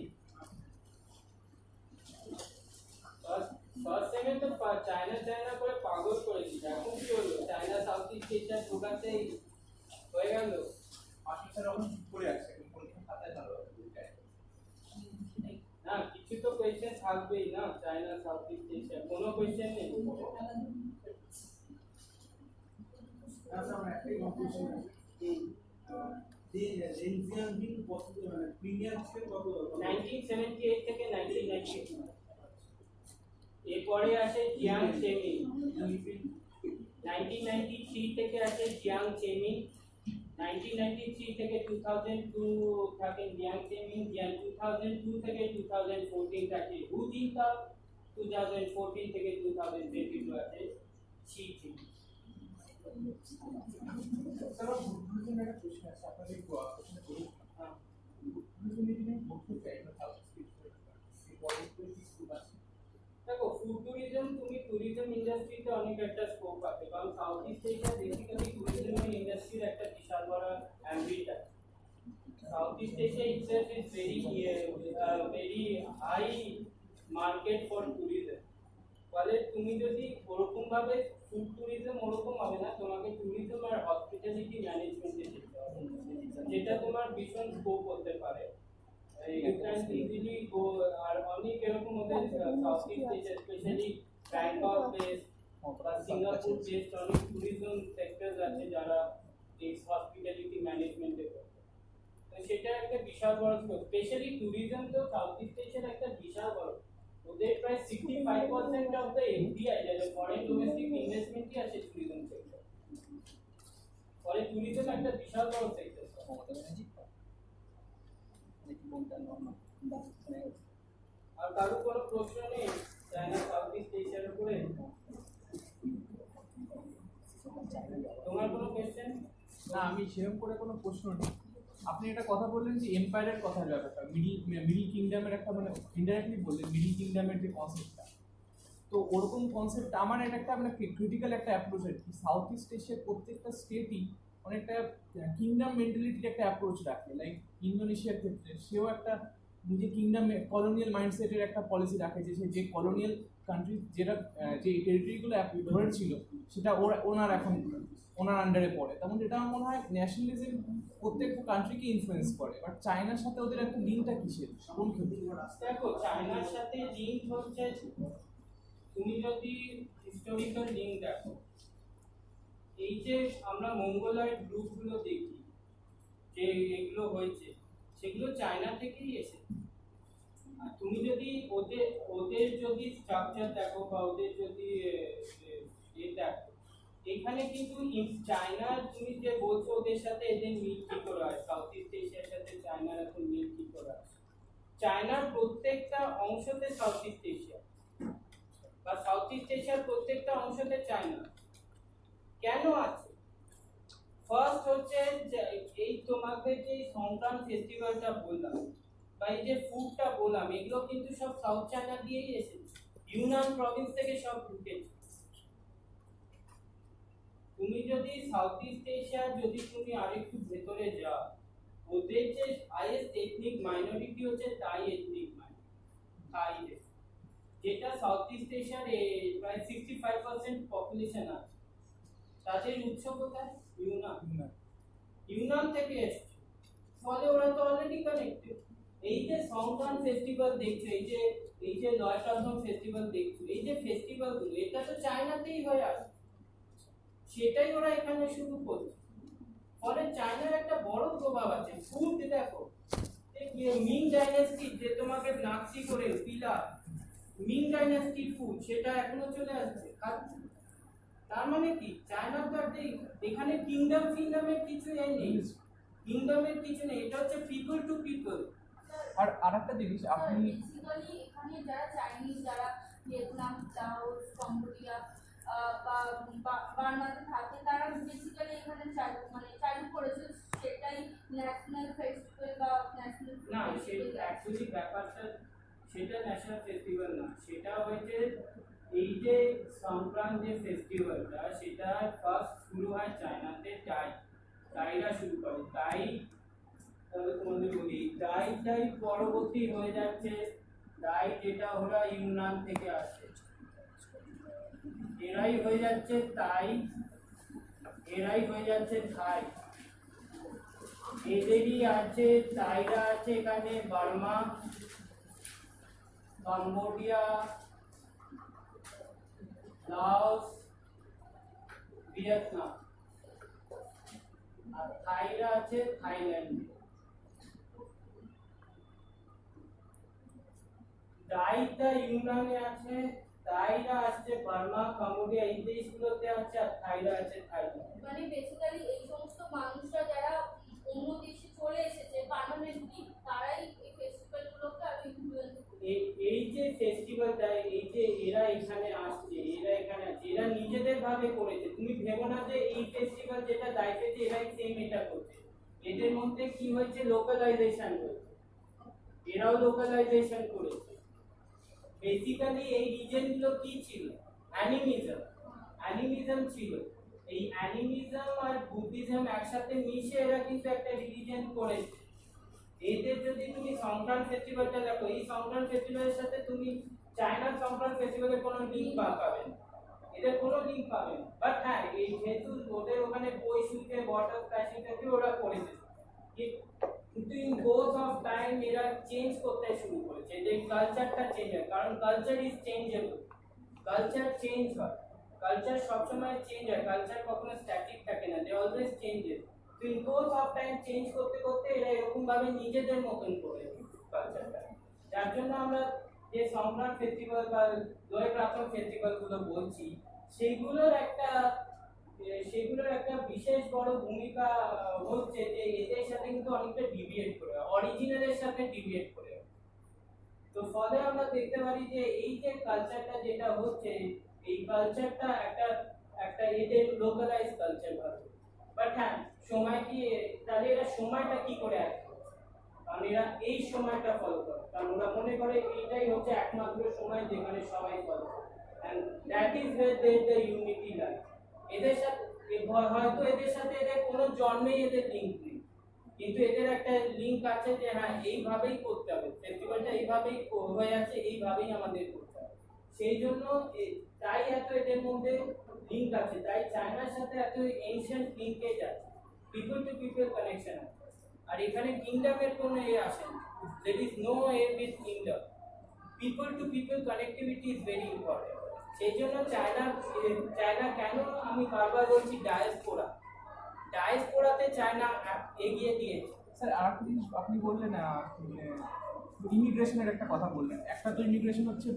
ফার্স্ট সেকেন্ড তো চায়না করে পাগল করে দিচ্ছে, এখন কি হলো চায়না সাউথ ইস্ট এশিয়া ঢোকাতেই হয়ে গেল। না কিছু তো কোয়েশ্চেন থাকবেই না, চায়না সাউথ ইস্ট এশিয়া কোনো কোয়েশ্চেন নেই। আচ্ছা আমরা একটাই কনফিউশন আছে যে রেনজিয়াং বিল কত মানে প্রিমিয়াম ছিল কত 1978 থেকে 1992 এরপরে আসে জিয়াং চেমিং, 1993 থেকে আসে জিয়াং চেমিং, 1993 থেকে 2002 থাকে জিয়াং চেমিং, 2002 থেকে 2014 থাকে হু জিনতাও, 2014 থেকে 2022 আছে শি জিনপিং। স্যার বুদ্ধিজম একটা প্রশ্ন আছে আপনাদের কোশ্চেনে বলুন বুদ্ধিজম নিয়ে বলতে চাই না সাউথ স্টেট এই পয়েন্টগুলো কি স্কোপ আছে দেখো ফুড ট্যুরিজম তুমি ট্যুরিজম ইন্ডাস্ট্রিতে অনেক একটা স্কোপ আছে, কারণ south east Asia basically tourism ইন্ডাস্ট্রির একটা বিশাল বড় অ্যাম্বিট আছে। South east Asia itself is very high market for tourism। ফলে তুমি যদি ওরকম ভাবে ফুড ট্যুরিজম ওরকম হবে না, তোমাকে ট্যুরিজম আর হসপিটালিটি ম্যানেজমেন্টে যেতে হবে, যেটা তোমার ভীষণ স্কোপ হতে পারে। You can easily go আর অনেক এরকম ওদের south east Asia specially Bangkok based বা সিঙ্গাপুর বেসড অনেক ট্যুরিজম সেক্টর আছে যারা এই হসপিটালিটি ম্যানেজমেন্টে করে। তো সেটা একটা বিশাল বড় স্কোপ, স্পেশালি ট্যুরিজম তো সাউথ ইস্ট এশিয়ার একটা বিশাল বড়, ওদের প্রায় 65% অফ দ্য এফডিআই যেটা ফরেন ডোমেস্টিক ইনভেস্টমেন্টই আছে ট্যুরিজম সেক্টর। ফলে ট্যুরিজম একটা বিশাল বড় সেক্টর। আর কারো কোনো প্রশ্ন নেই চায়না সাউথ ইস্ট এশিয়ার উপরে? তোমার কোনো কোশ্চেন? না আমি সেরকম করে কোনো প্রশ্ন নেই। আপনি একটা কথা বললেন যে এম্পায়ারের কথার ব্যাপারটা, মিডিল কিংডমের একটা মানে ইনডাইরেক্টলি বললেন মিডিল কিংডমের যে কনসেপ্টটা, তো ওরকম কনসেপ্ট আমার এটা একটা মানে ক্রিটিক্যাল একটা অ্যাপ্রোচ আর কি। সাউথ ইস্ট এশিয়ার প্রত্যেকটা স্টেটই অনেকটা কিংডম মেন্টালিটির একটা অ্যাপ্রোচ রাখে। লাইক ইন্দোনেশিয়ার ক্ষেত্রে সেও একটা নিজে কিংডম কলোনিয়াল মাইন্ডসেটের একটা পলিসি রাখে যে সে যে কলোনিয়াল কান্ট্রি যেটা যে টেরিটরিগুলো ধরেছিল সেটা ওনার এখন ওনার আন্ডারে পড়ে। তেমন যেটা আমার মনে হয় ন্যাশনালিজম প্রত্যেকটা কান্ট্রিকে ইনফ্লুয়েন্স করে। বাট চায়নার সাথে ওদের একটা লিঙ্কটা কিসের, কোন ক্ষেত্রে? দেখো চায়নার সাথে লিঙ্ক হচ্ছে, তুমি যদি হিস্টোরিক্যাল লিঙ্ক দেখো, এই যে আমরা মঙ্গোলয়েড গ্রুপগুলো দেখি যে এগুলো হয়েছে সেগুলো চায়না থেকেই এসেছে। আর তুমি যদি ওদের ওদের যদি স্ট্রাকচার দেখো বা ওদের যদি দেখো, এখানে কিন্তু চায়না তুমি যে বলছো ওদের সাথে এদের মিল কি করে হয়, সাউথ ইস্ট এশিয়ার সাথে চায়নার এখন মিল কি করে হয়? চায়নার প্রত্যেকটা অংশতে সাউথ ইস্ট এশিয়া বা সাউথ ইস্ট এশিয়ার প্রত্যেকটা অংশতে চায়না কেন আছে? ফার্স্ট হচ্ছে এই তোমাদের যে সংক্রান্ত ফেস্টিভ্যালটা বললাম বা এই যে ফুডটা বললাম, এগুলো কিন্তু সব সাউথ চায়না দিয়েই এসেছে, ইউনান প্রভিন্স থেকে সব ঢুকেছে। তুমি যদি সাউথ ইস্ট এশিয়া যদি তুমি আরেকটু ভেতরে যাও, ওদের যে হাইয়েস্ট এথনিক মাইনরিটি হচ্ছে তাই এথনিক মাইনরিটি, থাই, যেটা সাউথ ইস্ট এশিয়ার প্রায় 65% পপুলেশন আছে। তাদের উৎস কোথায়? ইউনান থেকে এসেছে, ফলে ওরা তো অলরেডি কানেক্টেড। এই যে সংক্রান্ত ফেস্টিভ্যাল দেখছো, এই যে লয়টাসম ফেস্টিভ্যাল দেখছো, এই যে ফেস্টিভ্যাল গুলো এটা তো চায়নাতেই হয়ে আসে, সেটাই ওরা এখানে শুরু করছে। ফলে চায়নার একটা বড় প্রভাব আছে। ফুড দেখো, মিং ডাইনাস্টি যে তোমাকে নাক্সি করে পিলা, মিং ডাইনাস্টি ফুড সেটা এখনো চলে আসছে। তার মানে কি চায়না তো এখানে কিংডমের কিছু নেই, কিংডমের কিছু নেই, এটা হচ্ছে পিপল টু পিপল। আর আরেকটা জিনিস আপনি বেসিক্যালি এখানে যারা চাইনিজ, যারা ভিয়েতনাম, লাওস, কম্বোডিয়া বা বার্মাতে থাকে, তারা বেসিক্যালি এখানে চালু করেছে সেটাই ন্যাশনাল ফেস্টিভ্যাল বা ন্যাশনাল না, সেটা অ্যাকচুয়ালি ব্যাপারটা সেটা ন্যাশনাল ফেস্টিভ্যাল না, সেটা হচ্ছে এই যে সংক্রান্ত যে ফেস্টিভ্যালটা সেটা ফার্স্ট শুরু হয় চায়নাতে, তাইরা শুরু করে, তাই তাহলে তোমাদের বলি তাই পরবর্তী হয়ে যাচ্ছে তাই, যেটা ওরা ইউনান থেকে আসে, এরাই হয়ে যাচ্ছে তাই, এরাই হয়ে যাচ্ছে থাই, এদেরই আছে তাইরা আছে এখানে বার্মা, কম্বোডিয়া, লাওস, ভিয়েতনাম, আর থাইরা আছে থাইল্যান্ডে। দাইটা ইউনানে আছে, তাইরা আছে বার্মা, কম্বোডিয়া এই দেশগুলোতে আছে, আর থাইরা আছে থাইল্যান্ড। মানে বেসিক্যালি এই সমস্ত মানুষরা যারা অন্য দেশে চলে এসেছে পার্মানেন্টলি, তারাই এই ফেস্টিভ্যালগুলোকে আরো ইনফ্লুয়েন্স করে। এই যে ফেস্টিভ্যালটা, এই যে এরা এখানে আসছে, এরা এখানে আছে, এরা নিজেদের ভাবে করেছে। তুমি ভেবো না যে এই ফেস্টিভ্যাল যেটা দায়িত্বে এরাই সেম এটা করছে। এদের মধ্যে কি হয়েছে, লোকালাইজেশন হয়েছে, এরাও লোকালাইজেশন করেছে। বেসিক্যালি এই রিজনগুলো কি ছিল, অ্যানিমিজম ছিল। এই অ্যানিমিজম আর বুদ্ধিজম একসাথে মিশে এরা কিন্তু একটা রিলিজিয়ন করেছে। এদের যদি তুমি সংক্রান্ত ফেস্টিভ্যালটা দেখো, এই সংক্রান্ত ফেস্টিভ্যালের সাথে তুমি চায়নার সংক্রান্ত ফেস্টিভ্যালের কোনো লিঙ্ক পাবে না, এদের কোনো লিঙ্ক পাবে না। বাট হ্যাঁ, এই যেহেতু ওদের ওখানে বৈশুদ্ধে ওয়াটার ফ্যাশনটাকে ওরা করেছে, কিন্তু ইন কোর্স অফ টাইম এরা চেঞ্জ করতে শুরু করেছে, যে কালচারটা চেঞ্জ হয়, কারণ culture is changeable, culture change হয়, কালচার সবসময় চেঞ্জ হয়, কালচার কখনো স্ট্যাটিক থাকে না, দে অলওয়েজ চেঞ্জেস। তো in course of time change করতে করতে এরা এরকম ভাবে নিজেদের মতন করে কালচারটা। যার জন্য আমরা যে সংক্রান্ত ফেস্টিভ্যাল বা দোয়ে প্রাথম ফেস্টিভ্যাল গুলো বলছি, সেগুলোর একটা বিশেষ বড় ভূমিকা হচ্ছে যে এদের সাথে কিন্তু অনেকটা ডিভিয়েট করে, অরিজিনালের সাথে ডিভিয়েট করে। তো ফলে আমরা দেখতে পারি যে এই যে কালচারটা যেটা হচ্ছে, এই কালচারটা একটা এদের লোকালাইজ কালচার ভাবে। বাট হ্যাঁ, সময় কি, তাহলে এরা সময়টা কি করে আসে, কারণ এরা এই সময়টা ফলো করে, কারণ ওরা মনে করে এইটাই হচ্ছে একমাত্র সময় যেখানে সবাই ফলো করে, and that is where the unity lies। এদের সাথে হয়তো এদের সাথে এদের কোনো জন্মেই এদের লিঙ্ক নেই, কিন্তু এদের একটা লিঙ্ক আছে যে হ্যাঁ এইভাবেই করতে হবে, ফেস্টিভ্যালটা এইভাবেই হয়ে আছে, এইভাবেই আমাদের করতে হবে। সেই জন্য তাই এত এদের মধ্যে লিঙ্ক আছে, তাই চায়নার সাথে এত এনশিয়েন্ট লিঙ্কেজ আছে, পিপল টু পিপল কানেকশন আছে। আর এখানে কিংডমের কোনো আসে না, there is no with kingdom, people to people connectivity is very important। সেই জন্য চায়না কেন আমি বারবার বলছি ডায়াসপোরাতে চায়না এগিয়ে দিয়েছে। স্যার আরেকটা জিনিস আপনি বললেন, ইমিগ্রেশনের একটা কথা বললেন। একটা তো ইমিগ্রেশন হচ্ছে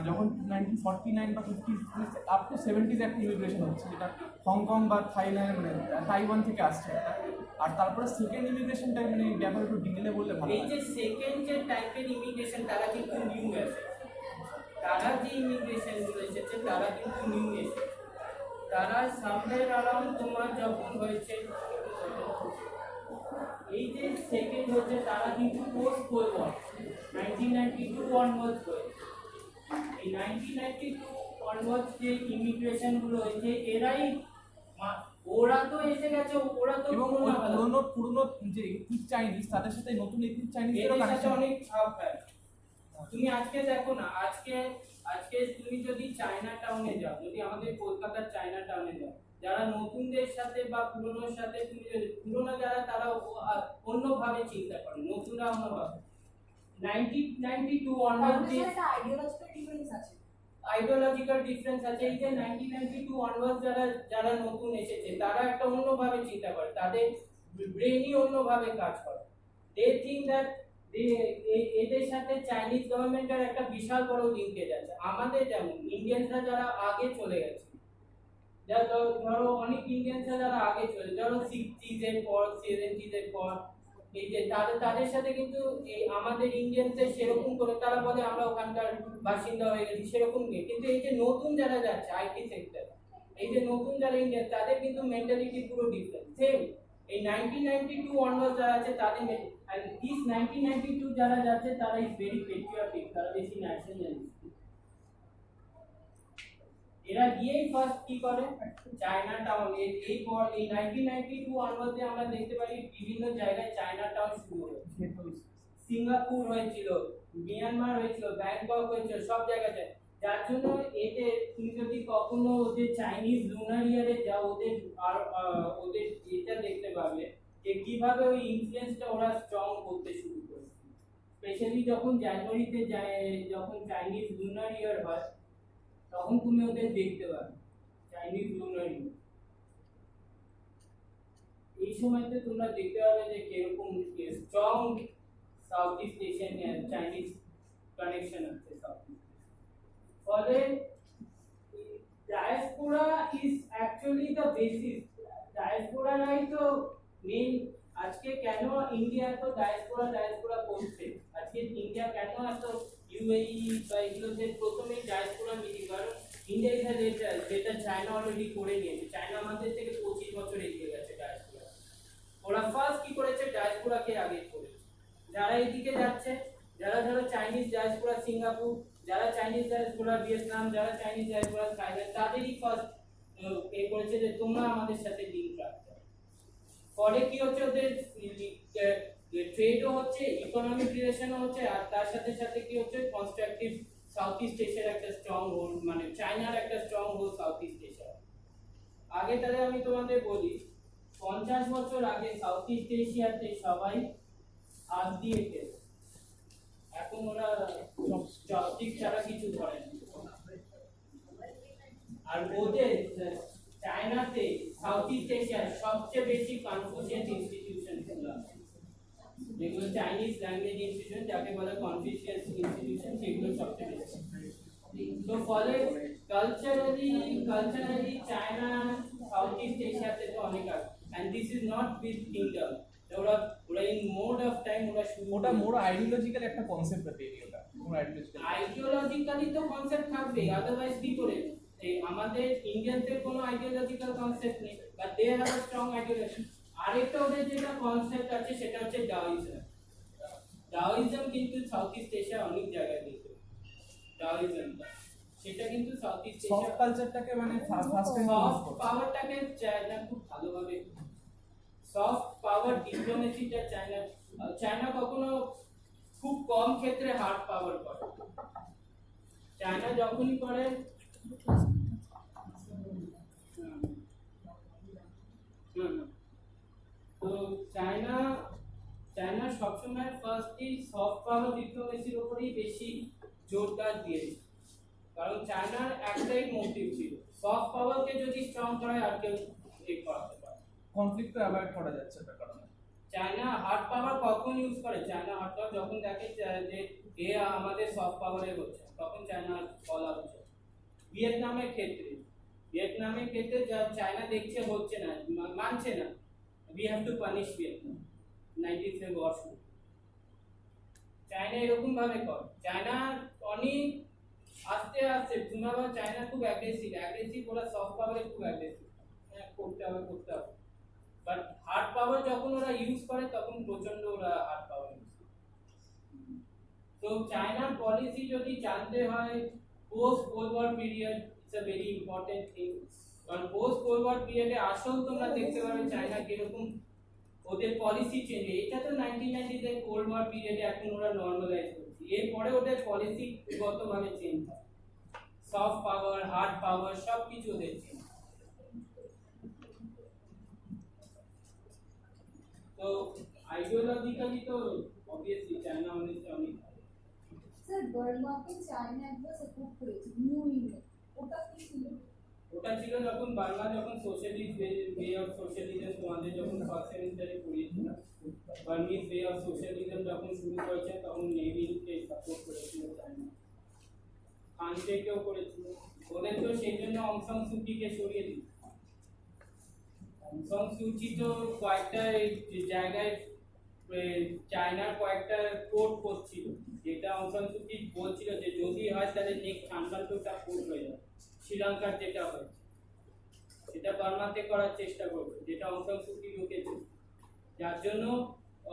যখন 1949 বা 50 আপ টু 70s একটা ইমিগ্রেশন হচ্ছে, যেটা হংকং বা থাইল্যান্ড মানে তাইওয়ান থেকে আসছে একটা। আর তারপরে সেকেন্ড ইমিগ্রেশনটা মানে ব্যাপারে একটু ডিটেলে বললে ভালো এই যে সেকেন্ড যে টাইপের ইমিগ্রেশন, তারা কিন্তু নিউ এসেছে, তারা যে ইমিগ্রেশন গুলো এসেছে তারা কিন্তু নিউ এসেছে, তারা সামনের অ্যারাউন্ড তোমার যখন হয়েছে এই যে সেকেন্ড হচ্ছে, তারা কিন্তু পোস্ট কোল্ড ওয়ার 1992 অনওয়ার্ডস হয়েছে। এই 1992 অনওয়ার্ডস যে ইমিগ্রেশন গুলো হয়েছে, ওরা তো এসে গেছে, ওরা তো এবং পুরনো যে এথনিক চাইনিজ তাদের সাথে নতুন এথনিক চাইনিজেরও সাথে কানেকশন অনেক ছাপ হয়। তুমি আজকে দেখো না, আজকে তুমি যদি চায়না টাউনে যাও, যদি আমাদের কলকাতার চায়না টাউনে যাও, যারা নতুনদের সাথে বা পুরনোর সাথে, তুমি পুরনো যারা তারা অন্যভাবে চিন্তা করে, নতুনরা অন্যভাবে। 1992 অনওয়ার্ডস আইডিওলজিক্যাল ডিফারেন্স আছে। এই যে 1992 অনওয়ার্ডস যারা নতুন এসেছে, তারা একটা অন্যভাবে চিন্তা করে, তাদের ব্রেনই অন্যভাবে কাজ করে। দে থিঙ্ক দ্যাট এদের সাথে চাইনিজ গভর্নমেন্টের একটা বিশাল বড় লিঙ্কেজ আছে। আমাদের যেমন ইন্ডিয়ানসরা যারা আগে চলে গেছে, ধরো অনেক ইন্ডিয়ানসরা যারা আগে চলে, ধরো 60s এর পর 70s এর পর, এই যে তাদের সাথে কিন্তু এই আমাদের ইন্ডিয়ানসদের সেরকম করে তারা বলে আমরা ওখানকার বাসিন্দা হয়ে গেছি, সেরকম নেই। কিন্তু এই যে নতুন যারা যাচ্ছে আইটি সেক্টর, এই যে নতুন যারা ইন্ডিয়ান, তাদের কিন্তু মেন্টালিটি পুরো ডিফারেন্ট। সেম এই 1992 অনওয়ার্ড যারা আছে তাদের আর দিস 1992 যারা যাচ্ছে তারা ইজ ভেরি পেট্রিয়টিক, তারা বেশি ন্যাশনালিস্টিক। এরা গিয়েই ফার্স্ট কি করে, চায়না টাউন, এই পর এই 1992 অনওয়ার্ডে আমরা দেখতে পারি বিভিন্ন জায়গায় চায়না টাউন শুরু হয়েছে। সিঙ্গাপুর হয়েছিল, মিয়ানমার হয়েছিল, ব্যাংকক হয়েছিল, সব জায়গাতে। যার জন্য এতে তুমি যদি কখনো ওদের চাইনিজ লুনার ইয়ারে যাও, ওদের এটা দেখতে পাবে যে কিভাবে ওই ইনফ্লুয়েন্সটা ওরা স্ট্রং করতে শুরু করেছে। স্পেশালি যখন জানুয়ারিতে যখন চাইনিজ লুনার ইয়ার হয়, তখন তুমি ওদের দেখতে পাবে চাইনিজ লুনার ইয়ার। এই সময়তে তোমরা দেখতে পাবে যে কিরকম strong south east Asian Chinese connection আছে সাউথ ইস্ট। ফলে diaspora is actually the basis. ডায়াসপোরারাই তো মেইন। আজকে কেন ইন্ডিয়া তো ডায়াসপোরা করছে, আজকে ইন্ডিয়া কেন এত ইউএই বা এগুলোতে প্রথমে ডায়াসপোরা মিটিং, কারণ ইন্ডিয়া যেটা চায়না অলরেডি করে নিয়েছে। চায়না আমাদের থেকে 25 বছর এগিয়ে গেছে ডায়াসপোরা। ওরা ফার্স্ট কি করেছে, ডায়াসপোরাকে আগে করেছে। যারা এদিকে যাচ্ছে, যারা যারা চাইনিজ ডায়াসপোরা সিঙ্গাপুর, যারা চাইনিজ ডায়াসপোরা ভিয়েতনাম, যারা চাইনিজ ডায়াসপোরা থাইল্যান্ড, তাদেরই ফার্স্ট এ করেছে যে তোমরা আমাদের সাথে লিঙ্ক রাখতে। পরে কি হচ্ছে, ওদের ট্রেডও হচ্ছে, ইকোনমিক রিলেশনও হচ্ছে, আর তার সাথে সাথে কি হচ্ছে, কনস্ট্রাকটিভ সাউথ ইস্ট এশিয়ার একটা স্ট্রং হোল্ড, মানে চায়নার একটা strong hold south east Asia. আগে তাহলে আমি তোমাদের বলি, 50 বছর আগে সাউথ ইস্ট এশিয়াতে সবাই হাত দিয়ে খেত, এখন ওরা চপস্টিক ছাড়া কিছু ধরে না। আর ওদের চায়নাতে সাউথ ইস্ট এশিয়ার সবচেয়ে বেশি কনফুসিয়াস ইনস্টিটিউশন গুলো আছে, যেগুলো চাইনিজ ল্যাঙ্গুয়েজ ইনস্টিটিউশন, যাকে বলে কনফুসিয়াস ইনস্টিটিউশন, সেগুলো সবচেয়ে বেশি। তো ফলে কালচারালি চায়না সাউথ ইস্ট এশিয়াতে তো অনেক আছে, and this is not with kingdom, ওরা in mode of time ওরা শুরু ওটা মোর আইডিওলজিক্যাল একটা কনসেপ্ট তৈরি, ওটা মোর আইডিওলজিক্যাল। আইডিওলজিক্যালি তো কনসেপ্ট থাকবে, আদারওয়াইজ কি করে? এই আমাদের ইন্ডিয়ানদের কোনো আইডিওলজিক্যাল কনসেপ্ট নেই, but they have a strong ideology. আরেকটা ওদের যেটা কনসেপ্ট আছে সেটা হচ্ছে ডাওইজম। ডাওইজম কিন্তু সাউথ ইস্ট এশিয়া অনেক জায়গায় দেখতে, ডাওইজমটা সেটা কিন্তু সাউথ ইস্ট সফট এশিয়া কালচারটাকে মানে ফার্স্ট সফট পাওয়ারটাকে চায়না খুব ভালোভাবে, সফট পাওয়ার ডিপ্লোমেসিটা চায়না কখনো খুব কম ক্ষেত্রে হার্ড পাওয়ার করে। চায়না যখনই করে তো চায়না সবসময় ফার্স্টলি সফট পাওয়ার ডিপ্লোমেসির উপরেই বেশি জোরদার দিয়েছে, কারণ চায়নার একটাই মোটিভ ছিল, সফট পাওয়ারকে যদি স্ট্রং করে আর কেউ ঠিক করাতে পারে, কনফ্লিক্ট অ্যাভয়েড করা যাচ্ছে তার কারণে। চায়না হার্ড পাওয়ার কখন ইউজ করে? চায়না হার্ড পাওয়ার যখন দেখে যে এ আমাদের সফট পাওয়ারে হচ্ছে, তখন চায়না বলা হচ্ছে। ভিয়েতনামের ক্ষেত্রে যা চায়না দেখছে হচ্ছে না, মানছে না, we have to punish Vietnam, 90th war শুরু। চায়না এরকম ভাবে করে, চায়না অনেক আস্তে আস্তে, তোমরা চায়না খুব অ্যাগ্রেসিভ, ওরা সফট পাওয়ারে খুব অ্যাগ্রেসিভ, করতে হবে। বাট হার্ড পাওয়ার যখন ওরা ইউজ করে তখন প্রচন্ড ওরা হার্ড পাওয়ার ইউজ করে। তো চায়নার পলিসি যদি জানতে হয়, post Cold War period it's a very important thing, কারণ পোস্ট কোল্ড ওয়ার পিরিয়ডে আসল তোমরা দেখতে পাবে চায়না কিরকম ওদের পলিসি চেঞ্জ। এটা তো 1990s এর কোল্ড ওয়ার পিরিয়ডে এখন ওরা নরমালাইজ করছে, এরপরে ওদের পলিসি গতভাবে চেঞ্জ হয়, সফট পাওয়ার হার্ড পাওয়ার সব কিছু ওদের চেঞ্জ। তো আইডিওলজিক্যালি তো অবভিয়াসলি চায়না অনেক স্যার বার্মাকে চায়না একবার সাপোর্ট করেছে নিউ ইন্ডিয়া, ওটা কি ছিল? ওটা ছিল যখন বার্মা যখন সোশ্যালিস্ট ওয়ে অফ সোশ্যালিজম তোমাদের যখন ফার্স্ট সেমিস্টারে পড়িয়েছিল, বার্মিজ ওয়ে অফ সোশ্যালিজম যখন শুরু করেছে তখন নেভিকে সাপোর্ট করেছিল চায়না, খান শেখকেও করেছিল। ওদের তো সেই জন্য অং সান সুচিকে সরিয়ে দিল। অং সান সুচি তো কয়েকটা জায়গায় চায়নার কয়েকটা কোর্ট করছিল, যেটা অং সান সুচি বলছিল যে যদি হয় তাহলে নেক্সট খানবান্টুটা কোর্ট হয়ে যাবে। শ্রীলঙ্কার যেটা হয়েছে সেটা বার্মাতে করার চেষ্টা করবে, যেটা অং সান সুচি রুখেছে, যার জন্য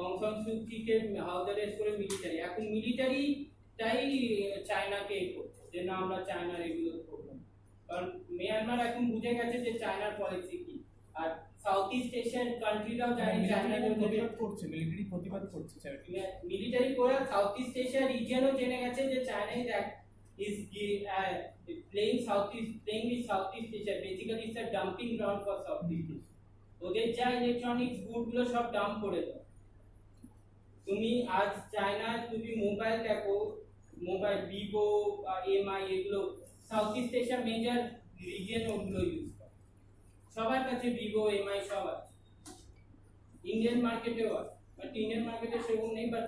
অং সান সুচিকে হাউস অ্যারেস্ট করে মিলিটারি, এখন মিলিটারিটাই চায়নাকে করছে যে না আমরা চায়নার এগুলো করবো, কারণ মিয়ানমার এখন বুঝে গেছে যে চায়নার পলিসি কি। আর সাউথ ইস্ট এশিয়ান কান্ট্রিরাও জানে চায়না মিলিটারি প্রতিবাদ করছে মিলিটারি করে সাউথ ইস্ট এশিয়া রিজিয়নও জেনে গেছে যে China is playing with Southeast Asia. Basically, it's a dumping ground for Southeast Asia. ওদের যা ইলেকট্রনিক্স গুডগুলো সব ডাম্প করে দাও। তুমি আজ চায়নায় তুমি মোবাইল দেখো, মোবাইল ভিভো বা এমআই এগুলো south east Asia major region ওগুলো ইউজ করে, সবার কাছে ভিভো এমআই সব আছে, ইন্ডিয়ান মার্কেটেও আছে, বাট ইন্ডিয়ান মার্কেটে সেরকম নেই, বাট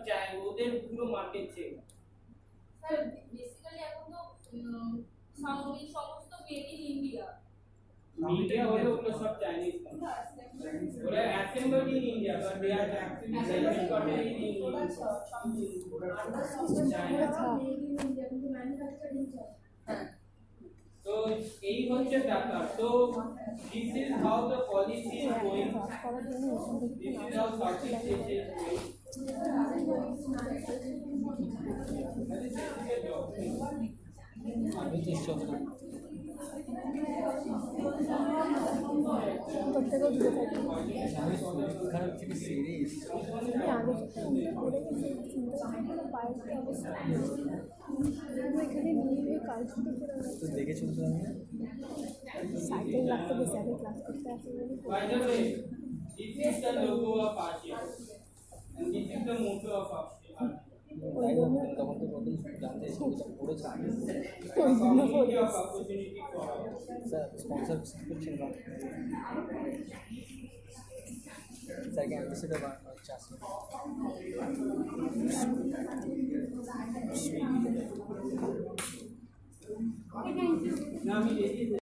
ওদের পুরো মার্কেট ছিল। স্যার বেসিক্যালি এখন তো সাউন্ড সমস্ত মেড ইন ইন্ডিয়া, মিডিয়া হলো ওগুলো সব চাইনিজ কোম্পানি, ওরা assembled in India but they are actually headquarter in India. Made in India কিন্তু ম্যানুফ্যাকচারিং চায়। তো হচ্ছে ব্যাপার তো this is how the policy is going, this is how Southeast Asia is going. প্রত্যেকেও দূরে থাকি আমি আগে যখন পড়ে গেছি চিন্তা করতে পায়ের কি অবস্থা আমি এখানে নিয়ে হয়ে কাজ শুরু করে সাইকেল লাগতে গেছে আগে ক্লাস করতে আসি By the way, this is the logo of Asia and this is the motto of Asia. ওই জন্য Community of opportunity for all. Now we